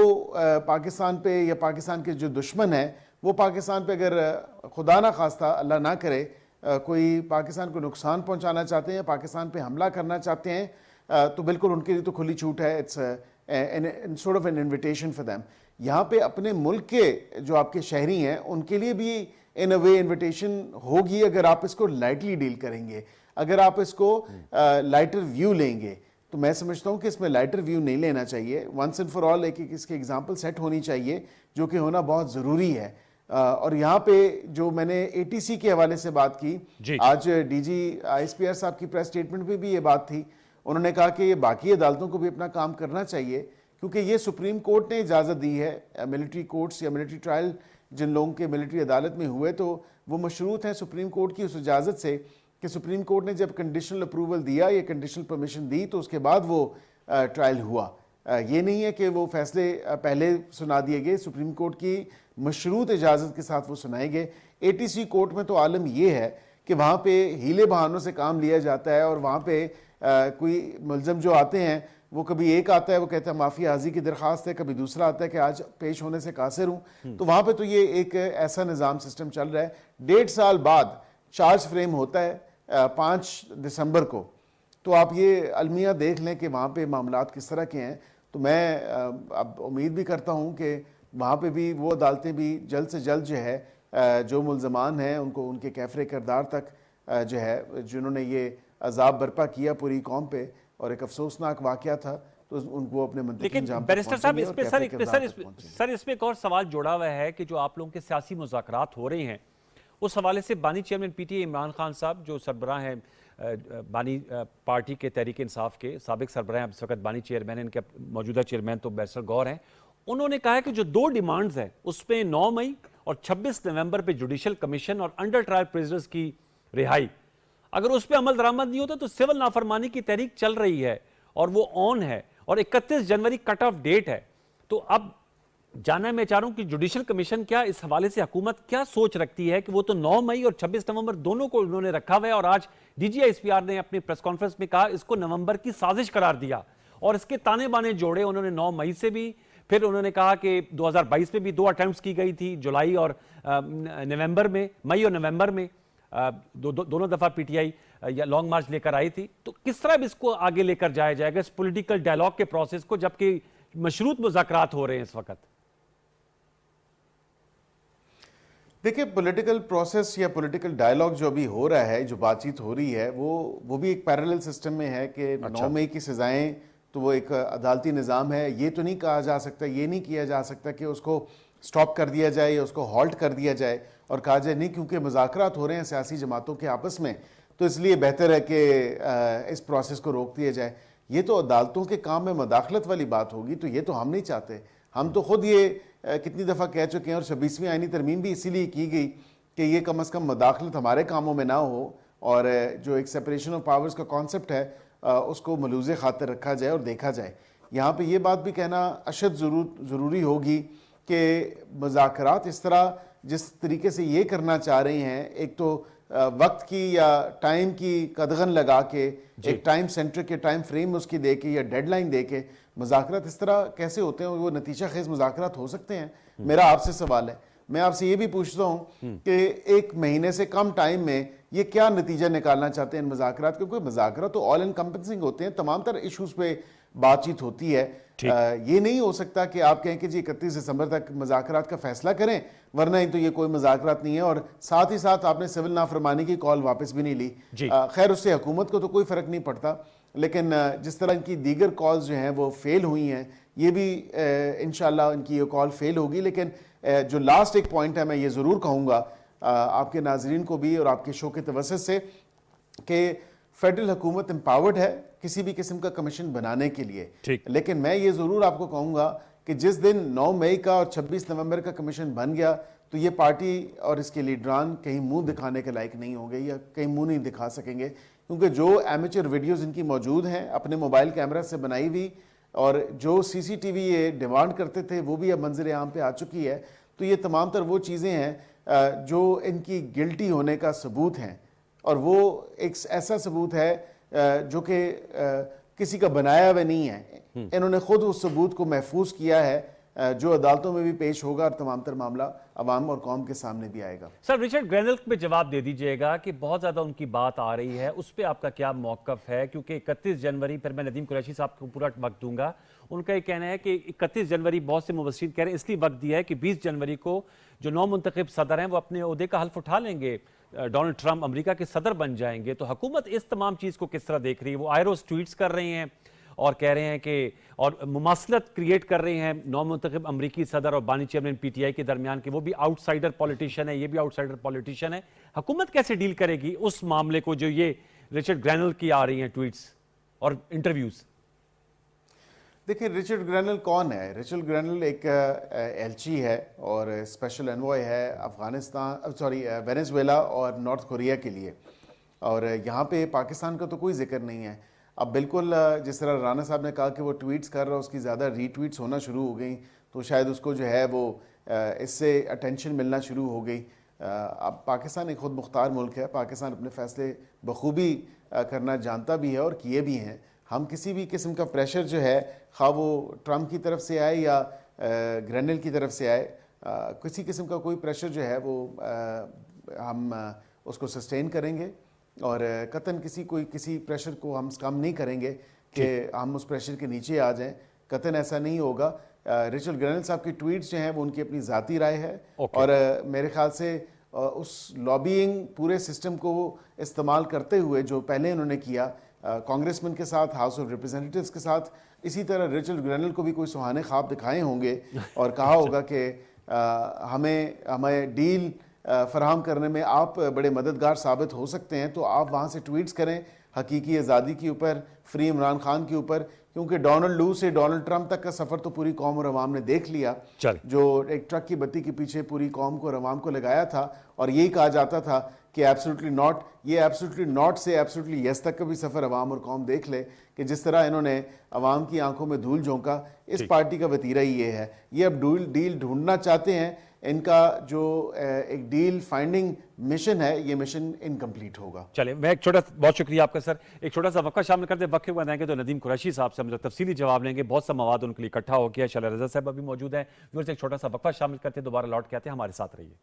पाकिस्तान पे या पाकिस्तान के जो दुश्मन है वो पाकिस्तान पे अगर खुदा ना खास्ता अल्लाह ना करे कोई पाकिस्तान को नुकसान पहुंचाना चाहते हैं, पाकिस्तान पे हमला करना चाहते हैं, तो बिल्कुल उनके लिए तो खुली छूट है। It's sort of an invitation for them. यहाँ पे अपने मुल्क के जो आपके शहरी हैं उनके लिए भी इन अ वे इन्विटेशन होगी अगर आप इसको लाइटली डील करेंगे, अगर आप इसको लाइटर व्यू लेंगे। तो मैं समझता हूँ कि इसमें लाइटर व्यू नहीं लेना चाहिए। वंस एंड फॉर ऑल एक इसकी एग्जाम्पल सेट होनी चाहिए, जो कि होना बहुत ज़रूरी है। और यहाँ पे जो मैंने ATC के हवाले से बात की, आज DG ISPR साहब की प्रेस स्टेटमेंट में भी ये बात थी। उन्होंने कहा कि ये बाकी अदालतों को भी अपना काम करना चाहिए, क्योंकि ये सुप्रीम कोर्ट ने इजाज़त दी है। मिलिट्री कोर्ट्स या मिलिट्री ट्रायल जिन लोगों के मिलिट्री अदालत में हुए, तो वो मशरूत हैं सुप्रीम कोर्ट की उस इजाज़त से कि सुप्रीम कोर्ट ने जब कंडीशनल अप्रूवल दिया या कंडीशनल परमिशन दी तो उसके बाद वो ट्रायल हुआ। ये नहीं है कि वो फैसले पहले सुना दिए गए, सुप्रीम कोर्ट की मशरूत इजाज़त के साथ वो सुनाए गए। ATC कोर्ट में तो आलम ये है कि वहाँ पे हीले बहानों से काम लिया जाता है, और वहाँ पे कोई मुलज़म जो आते हैं वो कभी एक आता है, वो कहता है माफ़ी हाजी की दरख्वास्त है, कभी दूसरा आता है कि आज पेश होने से कासिर हूँ। तो वहाँ पे तो ये एक ऐसा निज़ाम सिस्टम चल रहा है। 1.5 साल बाद चार्ज फ्रेम होता है 5 दिसंबर को, तो आप ये अलमिया देख लें कि वहाँ पे मामलात किस तरह के हैं। तो मैं अब उम्मीद भी करता हूँ कि वहाँ पे भी वो अदालतें भी जल्द से जल्द जो है जो मुल्ज़मान हैं उनको उनके कैफरे किरदार तक जो है जिन्होंने ये अजाब बर्पा किया पूरी कौम पे, और एक अफसोसनाक वाक़या था, तो उनको अपने लेकिन बैरिस्टर साहब इस पे सर इसमें एक और सवाल जोड़ा हुआ है कि जो आप लोगों के सियासी मुज़ाकरात हो रहे हैं उस हवाले से बानी चेयरमैन PTI इमरान खान साहब जो सरबराह हैं बानी पार्टी के तहरीक इंसाफ के साबिक सरबराह हैं, इस वक्त बानी चेयरमैन हैं, इनके मौजूदा चेयरमैन तो बैरिस्टर गौर हैं, उन्होंने कहा है कि जो 2 डिमांड्स हैं उसमें 9 मई और 26 नवंबर पे जुडिशल कमीशन और अंडर ट्रायल प्रिजनर्स की रिहाई, अगर उस पर अमल दरामद नहीं होता तो सिविल नाफरमानी की तहरीक चल रही है और वो ऑन है, और 31 जनवरी कट ऑफ डेट है। तो अब जानना मैं चाह रहा हूं कि जुडिशल कमीशन क्या इस हवाले से हुकूमत क्या सोच रखती है कि वो तो 9 मई और 26 नवंबर दोनों को उन्होंने रखा हुआ है, और आज DG ISPR ने अपनी प्रेस कॉन्फ्रेंस में कहा इसको नवंबर की साजिश करार दिया, और इसके ताने बाने जोड़े उन्होंने 9 मई से भी, फिर उन्होंने कहा कि 2022 में भी 2 अटेम्प्ट्स की गई थी, जुलाई और नवंबर में, मई और नवंबर में दोनों दफा PTI या लॉन्ग मार्च लेकर आई थी। तो किस तरह इसको आगे लेकर जाया जाएगा इस पॉलिटिकल डायलॉग के प्रोसेस को, जबकि मशरूत मुज़ाकरात हो रहे हैं इस वक्त? देखिए, पॉलिटिकल प्रोसेस या पॉलिटिकल डायलॉग जो अभी हो रहा है, जो बातचीत हो रही है, वो भी एक पैरेलल सिस्टम में है कि 9 मई की सजाएं तो वो एक अदालती निज़ाम है। ये तो नहीं कहा जा सकता, ये नहीं किया जा सकता कि उसको स्टॉप कर दिया जाए या उसको हॉल्ट कर दिया जाए और कहा जाए नहीं क्योंकि मुज़ाकरात हो रहे हैं सियासी जमातों के आपस में, तो इसलिए बेहतर है कि इस प्रोसेस को रोक दिया जाए। ये तो अदालतों के काम में मदाखलत वाली बात होगी, तो ये तो हम नहीं चाहते। हम तो खुद ये कितनी दफ़ा कह चुके हैं, और 26वीं आईनी तरमीम भी इसीलिए की गई कि ये कम अज़ कम मदाखलत हमारे कामों में ना हो, और जो एक सेपरेशन ऑफ पावर्स का कॉन्सेप्ट है उसको मलूज़े खातिर रखा जाए और देखा जाए। यहाँ पे ये बात भी कहना अशद ज़रूरी होगी कि मुज़ाकरात इस तरह जिस तरीके से ये करना चाह रहे हैं, एक तो वक्त की या टाइम की कदगन लगा के, एक टाइम सेंटर के टाइम फ्रेम उसकी दे के या डेडलाइन दे के मुज़ाकरात इस तरह कैसे होते हैं? वो नतीजा खेज मुज़ाकरात हो सकते हैं? मेरा आपसे सवाल है। मैं आपसे ये भी पूछता हूँ कि 1 महीने से कम टाइम में ये क्या नतीजा निकालना चाहते हैं इन मुज़ाकरात? क्योंकि मुज़ाकरात तो ऑल एनकम्पेसिंग होते हैं, तमाम तरह इशूज़ पे बातचीत होती है। ये नहीं हो सकता कि आप कहें कि जी 31 दिसंबर तक मुज़ाकरात का फैसला करें, वरना ही तो ये कोई मुज़ाकरात नहीं है, और साथ ही साथ आपने सिविल नाफरमानी की कॉल वापस भी नहीं ली। खैर, उससे हुकूमत को तो कोई फ़र्क नहीं पड़ता, लेकिन जिस तरह इनकी दीगर कॉल्स जो हैं वो फेल हुई हैं, ये भी इंशाल्लाह इनकी ये कॉल फेल होगी। लेकिन जो लास्ट एक पॉइंट है, मैं ये ज़रूर कहूँगा आपके नाजरीन को भी और आपके शो के तवस्सुत से कि फेडरल हुकूमत एम्पावर्ड है किसी भी किस्म का कमीशन बनाने के लिए। लेकिन मैं ये ज़रूर आपको कहूँगा कि जिस दिन 9 मई का और 26 नवंबर का कमीशन बन गया, तो ये पार्टी और इसके लीडरान कहीं मुंह दिखाने के लायक नहीं होंगे या कहीं मुंह नहीं दिखा सकेंगे, क्योंकि जो एमेचर वीडियोज़ इनकी मौजूद हैं अपने मोबाइल कैमरा से बनाई हुई, और जो CCTV ये डिमांड करते थे वो भी अब मंजर आम पे आ चुकी है। तो ये तमाम तर वो चीज़ें हैं जो इनकी गिल्टी होने का सबूत हैं, और वो एक ऐसा सबूत है जो कि किसी का बनाया हुआ नहीं है। इन्होंने खुद उस सबूत को महफूज किया है जो अदालतों में भी पेश होगा और तमाम तर मामला अवाम और कौम के सामने भी आएगा। सर, रिचर्ड ग्रेनल पे जवाब दे दीजिएगा कि बहुत ज़्यादा उनकी बात आ रही है, उस पर आपका क्या मौक़िफ़ है? क्योंकि 31 जनवरी पर मैं नदीम कुरैशी साहब को पूरा वक्त दूंगा। उनका ये कहना है कि 31 जनवरी बहुत से मुबस्सिरीन कह रहे हैं इसलिए वक्त दिया है कि 20 जनवरी को जो नौ मुंतखब सदर हैं वो अपने ओहदे का हल्फ उठा लेंगे, डोनाल्ड ट्रंप अमेरिका के सदर बन जाएंगे। तो हुकूमत इस तमाम चीज़ को किस तरह देख रही है? वो आयरोस ट्वीट्स कर रहे हैं और कह रहे हैं कि और मुमासलत क्रिएट कर रहे हैं नौ मुंतखब अमरीकी सदर और बानी चेयरमैन पीटीआई के दरमियान कि वो भी आउटसाइडर पॉलिटिशियन है, ये भी आउटसाइडर पॉलिटिशियन है। हुकूमत कैसे डील करेगी उस मामले को जो ये रिचर्ड ग्रेनल की आ रही हैं ट्वीट्स और इंटरव्यूज? देखिए, रिचर्ड ग्रेनल कौन है? रिचर्ड ग्रेनल एक एलची है और स्पेशल एनवॉय है अफगानिस्तान वेनेजुएला और नॉर्थ कोरिया के लिए, और यहाँ पे पाकिस्तान का तो कोई जिक्र नहीं है। अब बिल्कुल जिस तरह राना साहब ने कहा कि वो ट्वीट्स कर रहा है, उसकी ज़्यादा रीट्वीट्स होना शुरू हो गई, तो शायद उसको जो है वो इससे अटेंशन मिलना शुरू हो गई। अब पाकिस्तान एक खुद मुख्तार मुल्क है, पाकिस्तान अपने फ़ैसले बखूबी करना जानता भी है और किए भी हैं। हम किसी भी किस्म का प्रेशर जो है, खा वो ट्रंप की तरफ से आए या ग्रेनल की तरफ से आए, किसी किस्म का कोई प्रेशर जो है वो हम उसको सस्टेन करेंगे और कतन किसी प्रेशर को हम कम नहीं करेंगे कि हम उस प्रेशर के नीचे आ जाएं। कतन ऐसा नहीं होगा। रिचर्ड ग्रेनल साहब की ट्वीट्स जो हैं वो उनकी अपनी ज़ाती राय है और मेरे ख्याल से उस लॉबिंग पूरे सिस्टम को इस्तेमाल करते हुए जो पहले उन्होंने किया कांग्रेसमैन के साथ, हाउस ऑफ रिप्रेजेंटेटिव्स के साथ, इसी तरह रिचर्ड ग्रेनल को भी कोई सुहाने ख्वाब दिखाए होंगे और कहा होगा कि हमें डील फराहम करने में आप बड़े मददगार साबित हो सकते हैं, तो आप वहाँ से ट्वीट्स करें हकीकी आज़ादी के ऊपर, फ्री इमरान खान के ऊपर, क्योंकि डोनाल्ड लू से डोनाल्ड ट्रंप तक का सफ़र तो पूरी कौम और अवाम ने देख लिया, जो एक ट्रक की बत्ती के पीछे पूरी कौम को और अवाम को लगाया था और यही कहा जाता था कि एब्सोल्युटली नॉट, ये एब्सोल्युटली नॉट से एब्सोल्युटली यस तक का भी सफ़र अवाम और कौम देख ले कि जिस तरह इन्होंने अवाम की आंखों में धूल झोंका। इस पार्टी का वतीरा ही ये है। ये अब डील ढूंढना चाहते हैं। इनका जो एक डील फाइंडिंग मिशन है, ये मिशन इनकम्प्लीट होगा। चलिए, मैं बहुत शुक्रिया आपका सर। एक छोटा सा वक्फा शामिल करते, वक्फे में आएंगे तो नदीम कुरैशी साहब से हम तफसीली जवाब लेंगे। बहुत सा मवाद उनके लिए इकट्ठा हो गया। शैला रजा साहब अभी मौजूद है। व्यूअर्स, एक छोटा सा वक्फा शामिल करते, दोबारा लौट के आते हैं, हमारे साथ रहिए।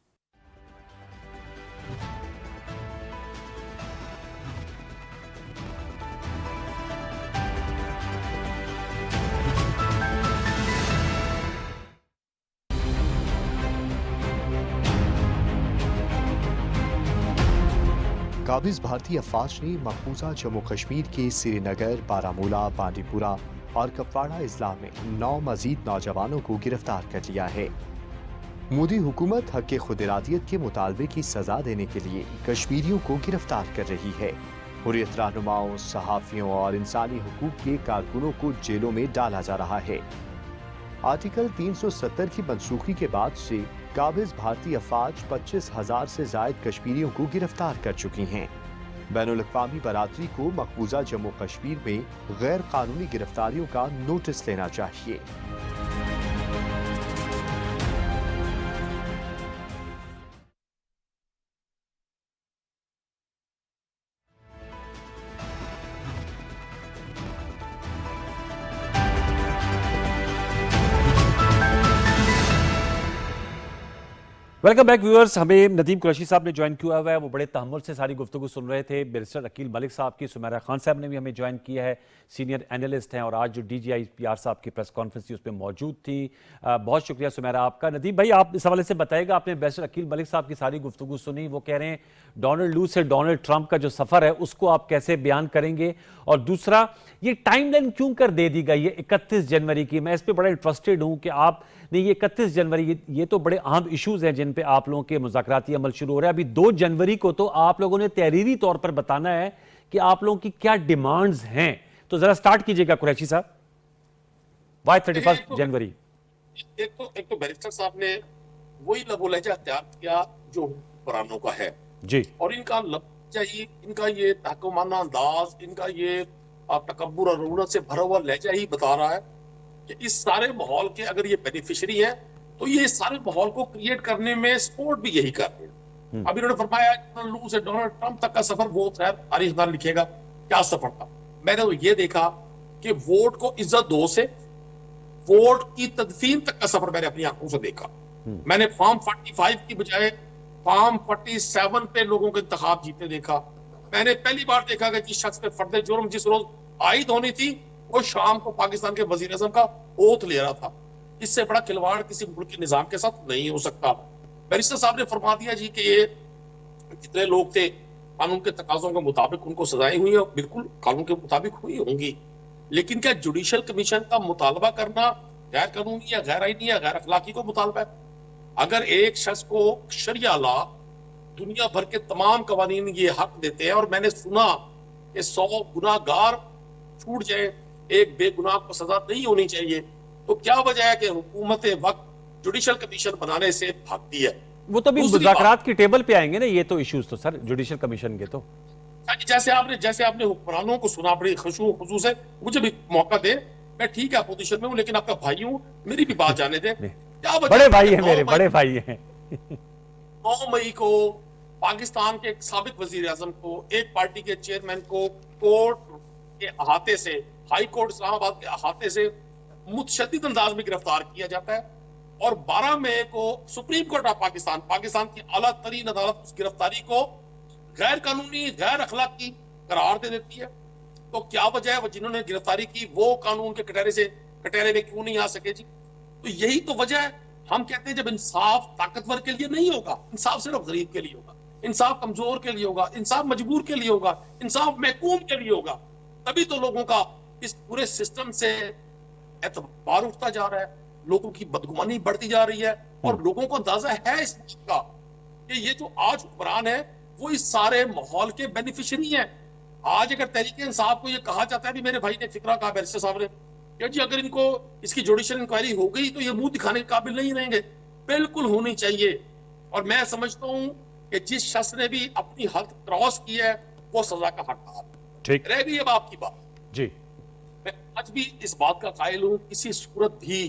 काबिज भारतीय अफवाज ने मकबूजा जम्मू कश्मीर के श्रीनगर, बारामूला, बांडीपुरा और कपवाड़ा अजला में 9 मजीद नौजवानों को गिरफ्तार कर लिया है। मोदी हुकूमत हक खुद इरादियत के मुतालबे की सजा देने के लिए कश्मीरियों को गिरफ्तार कर रही है। हुर्रियत रहनुमाओं, सहाफ़ियों और इंसानी हुकूक के कारकुनों को जेलों में डाला जा रहा है। आर्टिकल 370 की मनसूखी के बाद से काबिज भारतीय अफवाज 25,000 से जायद कश्मीरियों को गिरफ्तार कर चुकी हैं। बैनुल-अक़वामी बरादरी को मकबूजा जम्मू कश्मीर में गैर कानूनी गिरफ्तारियों का नोटिस लेना चाहिए। Welcome back viewers. हमें नदीम कुरैशी साहब ने ज्वाइन किया हुआ है, वो बड़े तहम्मुल से सारी गुफ्तगू सुन रहे थे। बैरिस्टर अकील मलिक साहब की, सुमेरा खान साहब ने भी हमें ज्वाइन किया है, सीनियर एनालिस्ट हैं और आज जो DGIPR साहब की प्रेस कॉन्फ्रेंस थी उस पर मौजूद थी। बहुत शुक्रिया सुमेरा आपका। नदीम भाई, आप इस हवाले से बताएगा, आपने बैरिस्टर अकील मलिक साहब की सारी गुफ्तगू सुनी, वो कह रहे हैं डोनाल्ड लू से डोनाल्ड ट्रंप का जो सफ़र है उसको आप कैसे बयान करेंगे? और दूसरा, ये टाइमलाइन क्यों कर दे दी गई है 31 जनवरी की? मैं इस पर बड़ा इंटरेस्टेड हूँ कि आप नहीं, ये 31 जनवरी, ये तो बड़े अहम इश्यूज हैं जिन पे आप लोगों के मुज़ाकराती अमल शुरू हो रहा है। अभी 2 जनवरी को तो आप लोगों ने तहरीरी तौर पर बताना है कि आप लोगों की क्या डिमांड्स हैं। तो जरा स्टार्ट कीजिएगा कुरैशी साहब। वाई 31 जनवरी? एक तो बैरिस्टर साहब ने वही लबोलहजा अख्तियार किया जो पुरानों का है जी, और इनका लहजा, इनका ये तहकुमाना अंदाज, इनका ये तकब्बुर और रूनत से भरा हुआ लहजा ही बता रहा है कि इस सारे माहौल के अगर ये बेनिफिशियरी है तो ये इस सारे माहौल को क्रिएट करने में सपोर्ट भी यही कर रहे हैं। अभी उन्होंने फरमाया डोनाल्ड लू से डोनाल्ड ट्रंप तक का सफर, वो खैर तारीखदान लिखेगा क्या सफर था। मैंने तो ये देखा कि वोट को इज्जत दो से वोट की तदफीन तक का सफर मैंने अपनी आंखों से देखा। मैंने फॉर्म 45 की बजाय फॉर्म 47 पे लोगों के इंतखाब जीते देखा। मैंने पहली बार देखा कि जिस शख्स पे फर्द जुर्म जिस रोज आयद होनी थी वो शाम को पाकिस्तान के वजीर आज़म का ओथ ले रहा था। इससे बड़ा खिलवाड़ किसी मुल्क के निजाम के साथ नहीं हो सकता। बैरिस्टर साहब ने फरमा दिया जी कि ये जितने लोग थे कानून के तकाजों के मुताबिक उनको सजाएं हुई और बिल्कुल कानून के मुताबिक हुई होंगी, लेकिन क्या जुडिशल कमीशन का मुतालबा करना गैर कानूनी या गैर आईनी या गैर अखलाकी को मुतालबा है? अगर एक शख्स को शरिया ला दुनिया भर के तमाम कवानीन ये हक देते हैं और मैंने सुना कि 100 गुनाहगार छूट जाए, एक बेगुनाह को सजा नहीं होनी चाहिए, तो क्या वजह है कि हुकूमत वक्त जुडिशल कमीशन बनाने से भागती है? वो तो भी दूसरी मुज़ाकरात की टेबल पे आएंगे ना ये तो इश्यूज तो सर जुडिशल कमीशन के तो। जैसे आपने हुक्मरानों को सुना बड़ी खुशू खुशू से, मुझे भी मौका दे, मैं ठीक है अपोजिशन में हूँ लेकिन आपका भाई हूँ, मेरी भी बात जाने दे। क्या वजह बड़े भाई हैं मेरे, बड़े भाई हैं। 9 मई को पाकिस्तान के एक साबिक वजीर आजम को एक पार्टी के चेयरमैन को कोर्ट के अहाते से, हाई कोर्ट इस्लामाबाद के अहाते से मुतशद्दिद अंदाज में गिरफ्तार किया जाता है और 12 मई को सुप्रीम कोर्ट ऑफ पाकिस्तान की आला तरीन अदालत उस गिरफ्तारी को गैर कानूनी गैर अखलाकी करार दे देती है। तो क्या वजह है वो जिन्होंने गिरफ्तारी की वो कानून के कटहरे में क्यों नहीं आ सके जी? तो यही तो वजह है। हम कहते हैं जब इंसाफ ताकतवर के लिए नहीं होगा, इंसाफ सिर्फ गरीब के लिए होगा, इंसाफ कमजोर के लिए होगा, इंसाफ मजबूर के लिए होगा, इंसाफ महकूम के लिए होगा, तभी तो लोगों का इस पूरे सिस्टम से एतबार उठता जा रहा है, लोगों की बदगुमानी बढ़ती जा रही है और लोगों को अंदाजा है इस बात का कि ये जो आज हुक्मरान है वो इस सारे माहौल के बेनिफिशियरी हैं। आज अगर तहरीक इंसाफ को ये कहा जाता है, भी मेरे भाई ने फिक्रा कहा बैरिस्टर साहब ने कि जी अगर इनको इसकी जुडिशियल इंक्वायरी हो गई तो ये मुंह दिखाने के काबिल नहीं रहेंगे, बिल्कुल होनी चाहिए। और मैं समझता हूं कि जिस शख्स ने भी अपनी हद क्रॉस की है वो सजा का हकदार है। ठीक रह गई अब आपकी बात जी, मैं आज भी इस बात का कायल हूं, किसी सूरत भी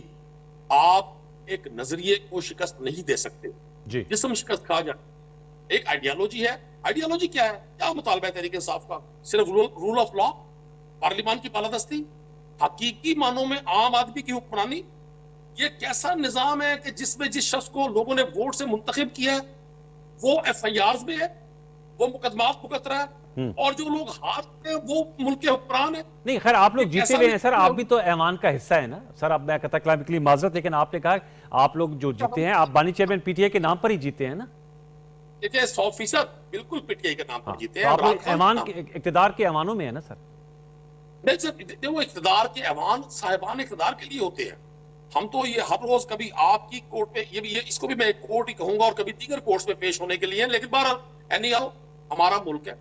आप एक नजरिए को शिकस्त नहीं दे सकते जी। जिसम शिकस्त खा जाए। एक आइडियोलॉजी है, आइडियोलॉजी क्या है, क्या मुतालबा है तहरीक इंसाफ का? सिर्फ रूल ऑफ लॉ, पार्लिमान की बालादस्ती, हकीकी मानों में आम आदमी की हुक्मरानी। ये कैसा निजाम है कि जिसमें जिस शख्स को लोगों ने वोट से मुंतखब किया है वो FIRs में है, वो मुकदमात भुगत रहा है और जो लोग हाथ में वो मुल्क के हुक्मरान है। नहीं खैर आप लोग जीते हुए हैं सर, आप भी तो ऐवान का हिस्सा है ना सर। आप मैं कहता कलाम के लिए माजरत, लेकिन आपने कहा आप लोग जो जीते हैं आप बानी चेयरमैन PTI के नाम पर ही जीते हैं ना? देखिए 100% बिल्कुल PTI के नाम पर जीते हैं। आप लोग ऐवान इक़्तिदार के ऐवानों में है ना सर? नहीं सर, वो इक़्तिदार के ऐवान साहिबान इक़्तिदार के लिए होते हैं। हम तो ये हर रोज कभी आपकी कोर्ट पे ये इसको भी मैं कोर्ट ही कहूंगा और कभी दीगर कोर्ट्स में पेश होने के लिए, लेकिन बहरहाल एनीहाउ हमारा मुल्क है,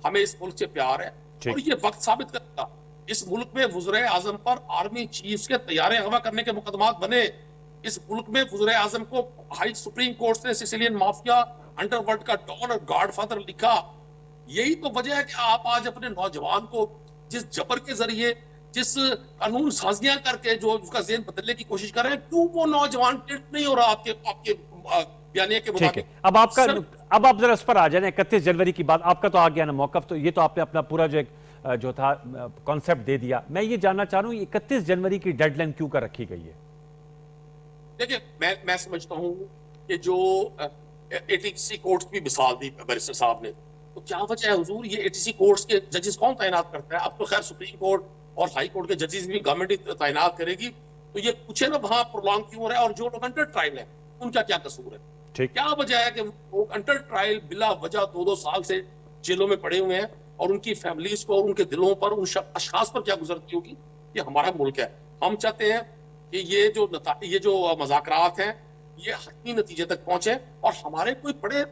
हमें इस मुल्क से प्यार है और ये वक्त साबित करता इस मुल्क में वज़ीर आज़म पर आर्मी चीफ्स के तैयारे हवा करने के मुकदमात बने। इस मुल्क में वज़ीर आज़म को हाई सुप्रीम कोर्ट ने सिसिलियन माफिया अंडरवर्ल्ड का डॉन और गॉडफादर लिखा। यही तो वजह है कि आप आज अपने नौजवान को जिस जबर के जरिए जिस कानून साजियां करके जो उसका ज़हन बदलने की कोशिश कर रहे हैं, क्यों वो नौजवान टिल्ट नहीं हो रहा आपके बयानिए के मुताबिक? अब आपका अब आप जरा उस पर आ जाए, 31 जनवरी की बात, आपका तो आ गया ना मौकफ, तो ये तो आपने अपना पूरा जो था कॉन्सेप्ट दे दिया। मैं ये जानना चाह रहा हूँ 31 जनवरी की डेडलाइन क्यों कर रखी गई है? देखिए मैं समझता हूँ कि जो ATC कोर्ट्स की मिसाल दी बैरिस्टर साहब ने, तो क्या वजह है हुजूर ये ATC कोर्ट्स के जजेस कौन तैनात करता है? अब तो खैर सुप्रीम कोर्ट और हाई कोर्ट के जजेस भी गवर्नमेंट ही तैनात करेगी, तो ये पूछे ना वहां प्रोलॉन्ग क्यों हो रहा है और जो लोग अंडर ट्रायल है उनका क्या कसूर है? क्या वजह है कि वो अंडर ट्रायल बिला वजह 2-2 साल से जेलों में पड़े हुए हैं और उनकी फैमिलीज को और उनके दिलों पर उन अशखास पर क्या गुजरती होगी? ये हमारा मुल्क है, हम चाहते हैं कि ये जो मज़ाकरात हैं ये हतमी नतीजे तक पहुंचे और हमारे कोई बड़े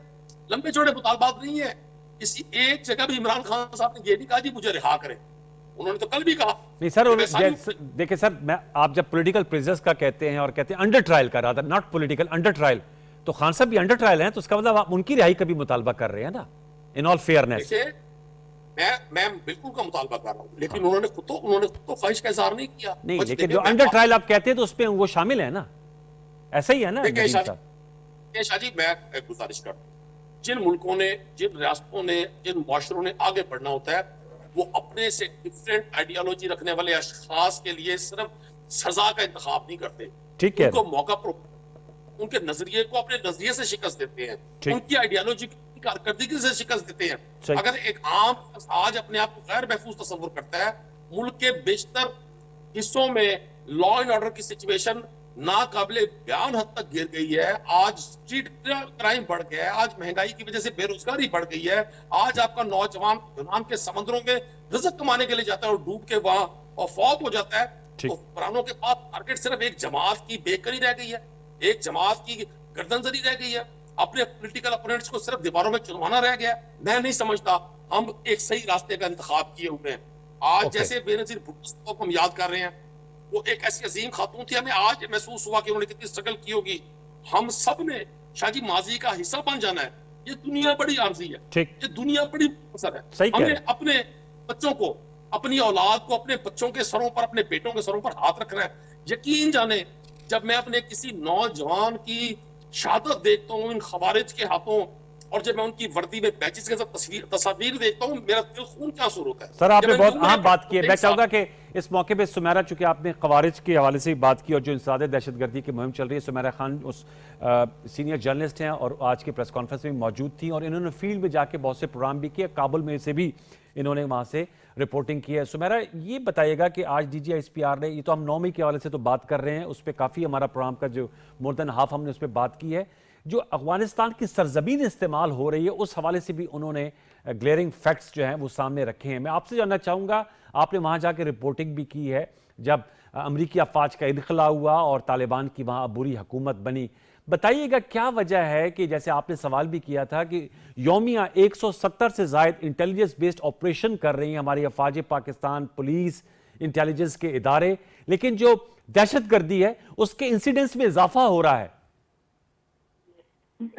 लंबे चौड़े मुतालबात नहीं है। किसी एक जगह भी इमरान खान साहब ने ये नहीं कहा जी मुझे रिहा करें, उन्होंने तो कल भी कहा नहीं सर। देखिए सर, मैं आप जब पॉलिटिकल प्रिजनर्स का कहते हैं और कहते हैं अंडर ट्रायल का, रहा नॉट पॉलिटिकल, अंडर ट्रायल, तो खान साहब भी अंडर ट्रायल हैं, तो उसका मतलब आप उनकी रिहाई का भी मुतालबा कर रहे हैं ना, इन ऑल फेयरनेस। मैं बिल्कुल का मुतालबा कर रहा हूं, लेकिन उन्होंने खुद तो ख्वाहिश का इज़हार नहीं किया। नहीं, लेकिन जो अंडर ट्रायल आप कहते हैं तो उसमें वो शामिल है ना, ऐसा ही है ना? शाहजी मैं गुजारिश करता हूं, जिन मुल्कों ने, जिन रियासतों ने, जिन मुआशरों ने आगे बढ़ना होता है वो अपने से डिफरेंट आइडियोलॉजी रखने वाले अशखास के लिए सिर्फ सजा का इंतखाब नहीं करते, ठीक है, उनको मौका पर उनके नजरिए को अपने नजरिए से शिकस्त देते हैं, ठीक। उनकी आइडियोलॉजी की कारकर्दगी से शिकस्त देते हैं। सही। अगर एक आम आज अपने आप को गैर महफूज तस्वुर करता है, मुल्क के बेशतर हिस्सों में लॉ एंड ऑर्डर की सिचुएशन नाकाबिले बयान हद तक गिर गई है। आज स्ट्रीट क्राइम बढ़ गया है, आज महंगाई की वजह से बेरोजगारी बढ़ गई है। आज आपका नौजवान यूनान के समंदरों में रिज़्क कमाने के लिए जाता है और डूब के वहां और फौत हो जाता है। तो कुरानों के पास टारगेट सिर्फ एक जमात की बेकरी रह गई है, एक जमात की गर्दनजरी रह गई है, अपने पॉलिटिकल अपोनेंट्स को सिर्फ दीवारों में चुनवाना रह गया। मैं नहीं समझता हम एक सही रास्ते का इंतखाब किए हुए हैं। आज जैसे बेनजीर भुट्टो को हम याद कर रहे हैं, वो एक ऐसी अजीम खातून थी, हमें आज महसूस हुआ कि उन्होंने कितनी स्ट्रगल की होगी। हम सब ने शायद माजी का हिस्सा बन जाना है। ये दुनिया बड़ी आर्जी है, ये दुनिया बड़ी असर है। हमने अपने बच्चों को, अपनी औलाद को, अपने बच्चों के सरों पर, अपने बेटों के सरों पर हाथ रखना है। यकीन जाने, जब मैं अपने किसी नौजवान की शहादत देखता हूँ इन खवारिज के हाथों, और जब मैं उनकी वर्दी में बैचेस के साथ तस्वीर देखता हूँ, मेरा दिल खून क्या आंसू होता है। सर, आपने बहुत अहम बात की है। मैं चाहूंगा कि इस मौके पे सुमेरा, चूंकि आपने खवारिज के हवाले से बात की और जो इंसदाद दहशतगर्दी की मुहिम चल रही है, सुमेरा खान उस सीनियर जर्नलिस्ट हैं और आज के प्रेस कॉन्फ्रेंस में मौजूद थी और इन्होंने फील्ड में जाके बहुत से प्रोग्राम भी किए। काबुल में से भी इन्होंने वहां से रिपोर्टिंग की है। सुमेरा, ये बताइएगा कि आज DGISPR ने, ये तो हम 9 मई के हवाले से तो बात कर रहे हैं, उस पर काफ़ी हमारा प्रोग्राम का जो मोर देन हाफ हमने उस पर बात की है, जो अफगानिस्तान की सरजमीन इस्तेमाल हो रही है उस हवाले से भी उन्होंने ग्लेयरिंग फैक्ट्स जो हैं वो सामने रखे हैं। मैं आपसे जानना चाहूँगा, आपने वहाँ जाके रिपोर्टिंग भी की है जब अमरीकी अफवाज का इनखला हुआ और तालिबान की वहाँ बुरी हुकूमत बनी। बताइएगा क्या वजह है कि जैसे आपने सवाल भी किया था कि यौमिया 170 से ज़ायद इंटेलिजेंस बेस्ड ऑपरेशन कर रही हैं हमारी अफवाज पाकिस्तान, पुलिस, इंटेलिजेंस के इदारे, लेकिन जो दहशतगर्दी है उसके इंसिडेंट्स में इजाफा हो रहा है।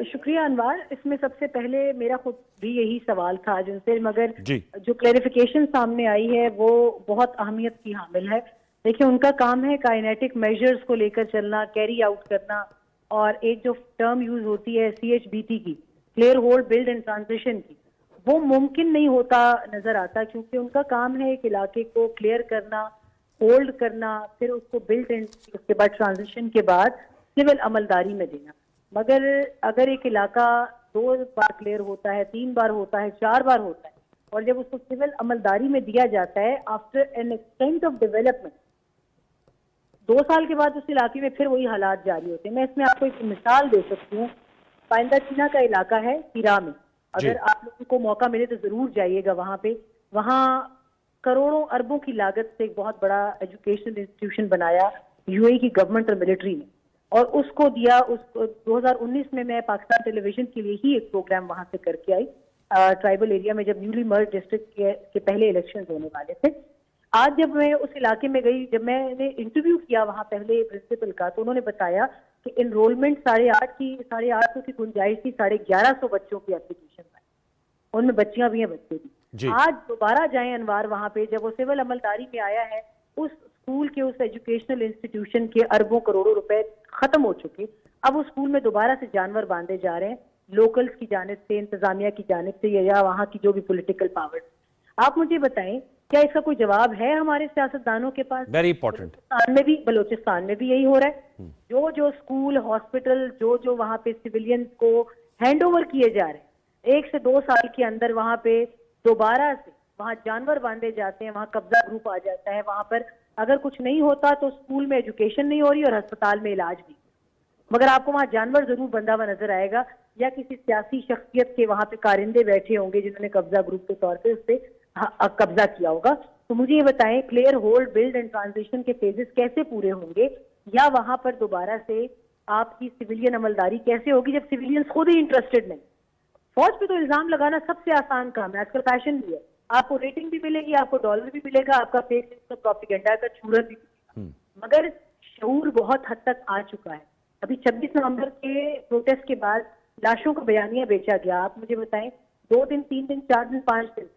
शुक्रिया अनवार। इसमें सबसे पहले मेरा खुद भी यही सवाल था आज उनसे, मगर जी, जो क्लैरिफिकेशन सामने आई है वो बहुत अहमियत की हामिल है। देखिए, उनका काम है काइनेटिक मेजर्स को लेकर चलना, कैरी आउट करना, और एक जो टर्म यूज होती है CHBT की, clear hold build and transition की, वो मुमकिन नहीं होता नजर आता, क्योंकि उनका काम है एक इलाके को क्लियर करना, होल्ड करना, फिर उसको बिल्ड एंड उसके बाद ट्रांजिशन के बाद सिविल अमलदारी में देना। मगर अगर एक इलाका 2 बार क्लियर होता है, 3 बार होता है, 4 बार होता है, और जब उसको सिविल अमलदारी में दिया जाता है after an extent of development, 2 साल के बाद उस इलाके में फिर वही हालात जारी होते हैं। मैं इसमें आपको एक मिसाल दे सकती हूँ। पाइंदा चीना का इलाका है तिरा में, अगर आप लोगों को मौका मिले तो जरूर जाइएगा वहां पे। वहां करोड़ों अरबों की लागत से एक बहुत बड़ा एजुकेशनल इंस्टीट्यूशन बनाया UAE की गवर्नमेंट और मिलिट्री ने, और उसको दिया। उसको 2019 में मैं पाकिस्तान टेलीविजन के लिए ही एक प्रोग्राम वहां से करके आई, ट्राइबल एरिया में, जब न्यूली मर्ज डिस्ट्रिक्ट के पहले इलेक्शन होने वाले थे। आज जब मैं उस इलाके में गई, जब मैंने इंटरव्यू किया वहां पहले प्रिंसिपल का, तो उन्होंने बताया कि इनरोलमेंट 850 की गुंजाइश थी, 1150 बच्चों की एप्लीकेशन आई, उनमें बच्चियां भी हैं, बच्चे भी। आज दोबारा जाएं अनवार वहां पे, जब वो सिविल अमलदारी में आया है, उस स्कूल के, उस एजुकेशनल इंस्टीट्यूशन के अरबों करोड़ों रुपए खत्म हो चुके। अब उस स्कूल में दोबारा से जानवर बांधे जा रहे हैं, लोकल्स की जानिब से, इंतजामिया की जानिब से, या वहां की जो भी पॉलिटिकल पावर। आप मुझे बताएं, क्या इसका कोई जवाब है हमारे सियासतदानों के पास? Very important. बलूचिस्तान में भी यही हो रहा है। जो स्कूल, हॉस्पिटल, जो वहां पे सिविलियंस को हैंडओवर किए जा रहे हैं, 1 से 2 साल के अंदर वहां पे दोबारा से वहां जानवर बांधे जाते हैं, वहां कब्जा ग्रुप आ जाता है। वहां पर अगर कुछ नहीं होता तो स्कूल में एजुकेशन नहीं हो रही और अस्पताल में इलाज भी, मगर आपको वहां जानवर जरूर बंधा हुआ नजर आएगा, या किसी सियासी शख्सियत के वहां पे कारिंदे बैठे होंगे जिन्होंने कब्जा ग्रुप के तौर पे उस पर कब्जा किया होगा। तो मुझे ये बताएं, clear hold build and transition के फेजेस कैसे पूरे होंगे, या वहां पर दोबारा से आपकी सिविलियन अमलदारी कैसे होगी जब सिविलियंस खुद ही इंटरेस्टेड नहीं? फौज पे तो इल्जाम लगाना सबसे आसान काम है, आजकल फैशन भी है, आपको रेटिंग भी मिलेगी, आपको डॉलर भी मिलेगा, आपका फेक न्यूज़, प्रोपेगेंडा का चूरन भी मिलेगा, मगर शऊर बहुत हद तक आ चुका है। अभी 26 नवंबर के प्रोटेस्ट के बाद लाशों का बयानिया बेचा गया। आप मुझे बताएं, 2 दिन, 3 दिन, 4 दिन, 5 दिन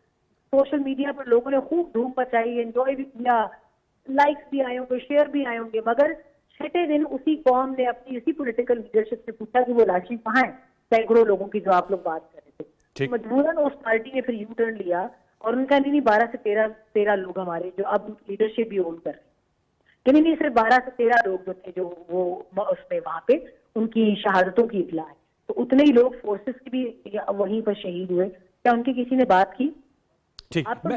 सोशल मीडिया पर लोगों ने खूब धूम मचाई, एंजॉय भी किया, लाइक्स भी आए होंगे, शेयर भी आए होंगे, मगर 6ठे दिन उसी कौम ने अपनी इसी पॉलिटिकल लीडरशिप से पूछा कि वो लाशें कहाँ हैं, सैकड़ों लोगों की, जो आप लोग बात कर रहे थे। मजबूरन उस पार्टी ने फिर यू टर्न लिया, और उनका नहीं 12 से 13 लोग हमारे जो अब लीडरशिप भी ओन कर रहे हैं, नहीं सिर्फ 12 से 13 लोग जो थे जो वो उसमें वहां पे उनकी शहादतों की इतला है, तो उतने ही लोग फोर्सेस के भी वहीं पर शहीद हुए। क्या उनकी किसी ने बात की? ठीक, आप तो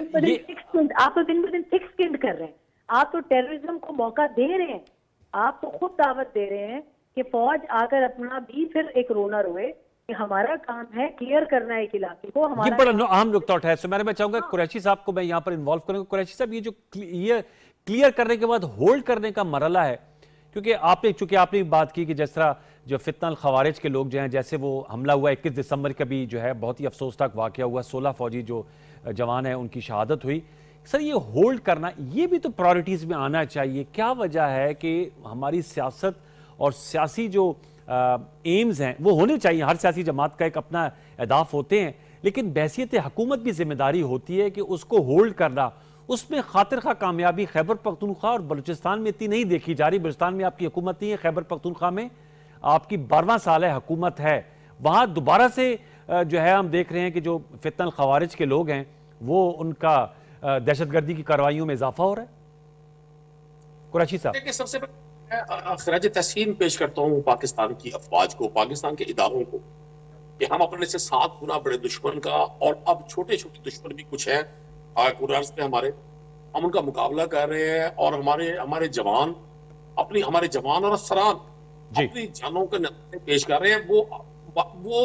दिन ब दिन थिक स्किन्ड कर रहे हैं, आप तो टेररिज्म को मौका दे रहे हैं, आप तो खुद दावत दे रहे हैं कि फौज आकर अपना भी फिर एक रोना रोए कि हमारा काम है क्लियर करना है एक इलाके को। ये हमारा बड़ा अहम नुकता उठाया। सुमेरा, मैं चाहूंगा कुरैशी साहब को मैं यहाँ पर इन्वॉल्व करूंगा। कुरैशी साहब, ये जो क्लियर करने के बाद होल्ड करने का मरला है, क्योंकि चूंकि आपने बात की कि जिस तरह जो फितनल खवारिज के लोग जो हैं, जैसे वो हमला हुआ 21 दिसंबर का भी जो है बहुत ही अफसोसनाक वाकया हुआ, 16 फौजी जो जवान है उनकी शहादत हुई। सर, ये होल्ड करना, ये भी तो प्रायोरिटीज में आना चाहिए। क्या वजह है कि हमारी सियासत और सियासी जो एम्स हैं वो होने चाहिए, हर सियासी जमात का एक अपना अहदाफ होते हैं, लेकिन बहसियत हुकूमत भी जिम्मेदारी होती है कि उसको होल्ड करना, उसमें खातिर खा कामयाबी खैबर पख्तूनख्वा और बलूचिस्तान में इतनी नहीं देखी जा रही। बलूचिस्तान में आपकी हुकूमत नहीं है, खैबर पख्तूनख्वा में आपकी 12वां साल है हुकूमत है, वहां दोबारा से जो है हम देख रहे हैं कि जो फितनल खवारिज के लोग हैं वो उनका दहशतगर्दी की कार्रवाइयों में इजाफा हो रहा है। कुरैशी साहब, देखिए, सबसे पहले खराज तहसीन पेश करता हूँ पाकिस्तान की अफवाज को, पाकिस्तान के इदारों को, कि हम अपने से 7 गुना बड़े दुश्मन का, और अब छोटे छोटे दुश्मन भी कुछ हैं कुरार्स पे हमारे, हम उनका मुकाबला कर रहे हैं। और हमारे जवान हमारे जवान और अफसरान अपनी जानों के नज़ारे पेश कर रहे हैं। वो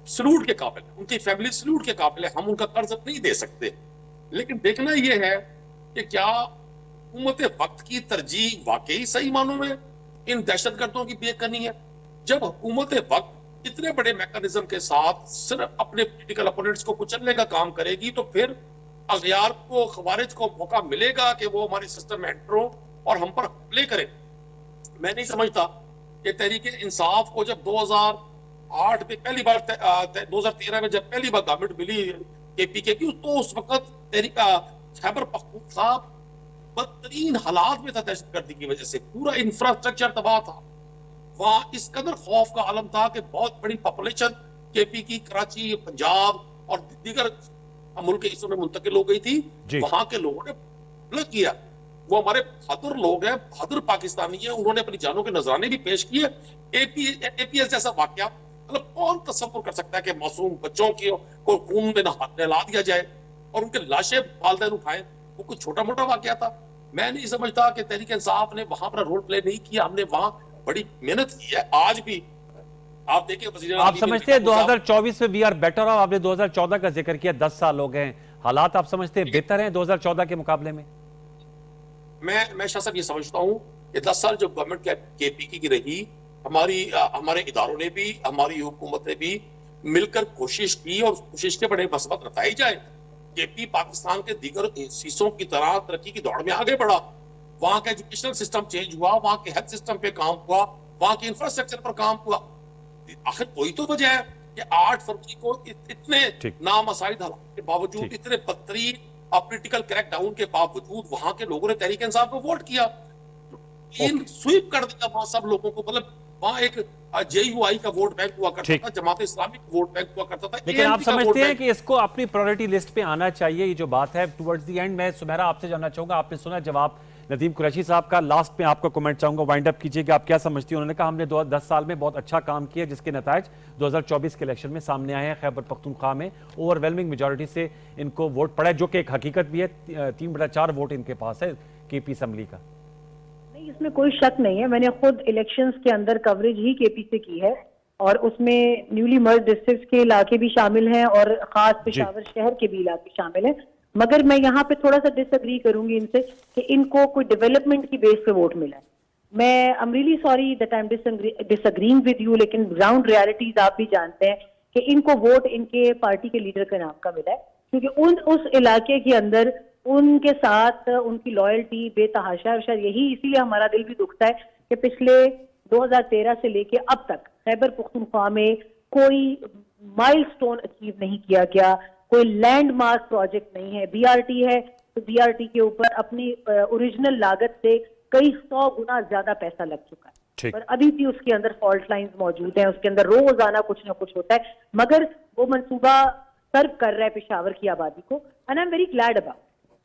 सलूट के काबिल है, उनकी फैमिली सलूट के काबिल है, हम उनका कर्ज नहीं दे सकते। लेकिन देखना यह है कि क्या हुकूमत वक्त की तरजीह वाकई सही मानों में इन दहशतगर्दों की बेक करनी है? जब हुकूमत वक्त इतने बड़े मैकेनिज्म के साथ सिर्फ अपने पॉलिटिकल अपोनेंट्स को कुचलने का काम करेगी, तो फिर अगयार को, खवारिज को मौका मिलेगा कि वो हमारे सिस्टम में एंटर हो और हम पर हमले करें। मैं नहीं समझता कि तहरीक इंसाफ को जब 2008 में पहली बार 2013 में जब पहली बार गवर्नमेंट मिली केपीके की, तो उस वक्त तहरीक खैबर पख्तूनख्वा बदतरीन हालात में था दहशतगर्दी की वजह से, पूरा इंफ्रास्ट्रक्चर तबाह था। वहां इस कदर खौफ का आलम था कि बहुत बड़ी पॉपुलेशन केपी की कराची, पंजाब और दीगर मुल्क के हिस्सों में मुंतकिल हो गई थी। वहां के लोगों ने हमला किया। वो हमारे बहादुर लोग हैं, बहादुर पाकिस्तानी हैं, उन्होंने अपनी जानों के नजराने भी पेश किए। एपीएस जैसा वाकया मतलब कौन तसव्वुर कर सकता है कि मासूम बच्चों को खून में नहला दिया जाए और उनके लाशें वालिदैन उठाए? वो कुछ छोटा मोटा वाकया था? मैं नहीं समझता कि तहरीक इंसाफ ने वहां पर रोल प्ले नहीं किया। हमने वहां बड़ी मेहनत की है। आज भी आप देखिए, आप समझते हैं 2024 में वी आर बेटर? और आपने 2014 का जिक्र किया, 10 साल हो गए, हालात आप समझते हैं बेहतर हैं 2014 के मुकाबले में? मैं शाह साहब ये समझता हूं कि 10 साल जब गवर्नमेंट केपीके की रही, हमारे इदारों ने भी, हमारी हुकूमत ने भी मिलकर कोशिश की और कोशिश के बड़े मस्बत नताइज आए। केपी पाकिस्तान के दीगर हिस्सों की तरह तरक्की की दौड़ में आगे बढ़ा। वहां का एजुकेशनल सिस्टम चेंज हुआ, वहां के हेल्थ सिस्टम पे काम हुआ, वहां के इंफ्रास्ट्रक्चर पर काम हुआ। आखिर कोई तो वजह है कि 8 फरवरी को इतने नामसाइद हालात के बावजूद, इतने बदतरीन पॉलिटिकल क्रैकडाउन के बावजूद वहां के लोगों ने तहरीक इंसाफ को वोट किया। इन स्वीप कर दिया वहां सब लोगों को। मतलब वहां एक जेयूआई का वोट बैंक हुआ करता था, जमात इस्लामी का वोट बैंक हुआ करता था। लेकिन आप समझते हैं कि इसको अपनी प्रायोरिटी लिस्ट पे आना चाहिए? ये जो बात है टुवर्ड्स द एंड, मैं सुमेरा आपसे जानना चाहूंगा, आपने सुना जवाब नदीम कुरैशी साहब का, लास्ट में आपका कमेंट चाहूंगा, वाइंड अप कीजिएगा, आप क्या समझती हैं? उन्होंने कहा हमने 10 साल में बहुत अच्छा काम किया, जिसके नतायज 2024 के इलेक्शन में सामने आए हैं। खैबर पख्तूनख्वा में ओवरवेलमिंग मेजॉरिटी से इनको वोट पड़ा है, जो कि एक हकीकत भी है। 3/4 वोट इनके पास है केपी असम्बली का। नहीं, इसमें कोई शक नहीं है। मैंने खुद इलेक्शंस के अंदर कवरेज ही केपी से की है और उसमें न्यूली मर्ज डिस्ट्रिक्ट के इलाके भी शामिल हैं और खास पेशावर शहर के भी इलाके शामिल हैं। मगर मैं यहाँ पे थोड़ा सा डिसएग्री करूंगी इनसे कि इनको कोई डेवलपमेंट की बेस पे वोट मिला है। मैं I am really sorry that I am disagreeing with you, लेकिन ग्राउंड रियलिटीज आप भी जानते हैं कि इनको वोट इनके पार्टी के लीडर के नाम का मिला है, क्योंकि उस इलाके के अंदर उनके साथ उनकी लॉयल्टी बेतहाशा है। शायद यही इसीलिए हमारा दिल भी दुखता है कि पिछले 2013 से लेके अब तक खैबर पख्तूनख्वा में कोई माइलस्टोन अचीव नहीं किया गया, कोई लैंडमार्क प्रोजेक्ट नहीं है। बीआरटी है तो बीआरटी के ऊपर अपनी ओरिजिनल लागत से कई 100 गुना ज्यादा पैसा लग चुका है, पर अभी भी उसके अंदर फॉल्ट लाइंस मौजूद हैं, उसके अंदर रोजाना कुछ ना कुछ होता है, मगर वो मंसूबा सर्व कर रहा है पेशावर की आबादी को। And I am very glad about.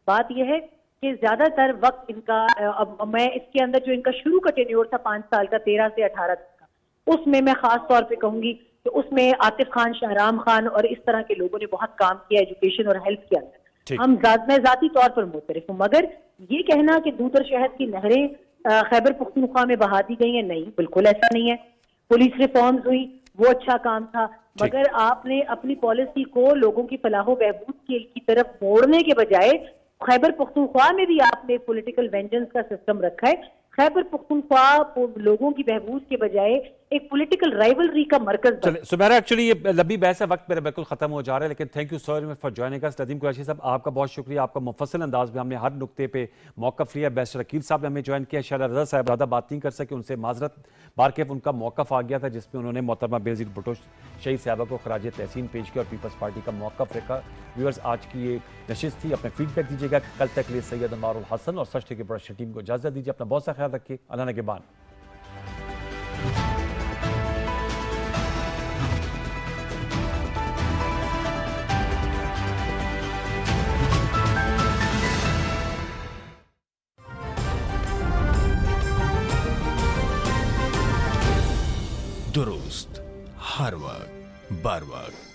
बात यह है कि ज्यादातर वक्त इनका अब मैं इसके अंदर जो इनका शुरू का टेन्योर था 5 साल का, 13 से 18 तक का, उसमें मैं खास तौर पे कहूंगी कि उसमें आतिफ खान, शाहराम खान और इस तरह के लोगों ने बहुत काम किया एजुकेशन और हेल्थ के अंदर। मैं जाती तौर पर मुतरफ हूँ, मगर ये कहना कि दूध और शहद की नहरें खैबर पख्तूनख्वा में बहा दी गई हैं, नहीं, बिल्कुल ऐसा नहीं है। पुलिस रिफॉर्म्स हुई, वो अच्छा काम था, मगर आपने अपनी पॉलिसी को लोगों की फलाह बहबूद की तरफ मोड़ने के बजाय खैबर पख्तूनख्वा में भी आपने पॉलिटिकल वेंजेंस का सिस्टम रखा है। खैबर पख्तूनख्वा लोगों की बहबूद के बजाय एक पॉलिटिकल राइवलरी का मरकज बना। चलिए सुमेरा, एक्चुअली ये लंबी बहस है, वक्त मेरा बिल्कुल खत्म हो जा रहा है, लेकिन thank you so much for joining us. Nadeem Qureshi साहब, आपका बहुत शुक्रिया, आपका मुफस्सल अंदाज में हमने हर नुक्ते पे मौक़िफ़ लिया। बैरिस्टर अकील साहब ने हमें ज्वाइन किया, शायद रज़ा साहब ज़्यादा बात नहीं कर सके, उनसे माजरत, बारकेफ उनका मौक़िफ़ आ गया था जिसमें उन्होंने मोहतरमा बेनज़ीर भुट्टो शहीद साहबा को खराज तहसीन पेश किया और पीपल्स पार्टी का मौक़िफ़ रखा। व्यूअर्स, आज की ये नशिस्त थी, अपने फीडबैक दीजिएगा। कल तक के लिए सैयद अनवारुल हसन और सच के प्रोडक्शन टीम को इजाज़त दीजिए। अपना बहुत सा ख्याल रखिए। अल्लाह ने के बाद। दुरुस्त हर वक्त बर वक्त।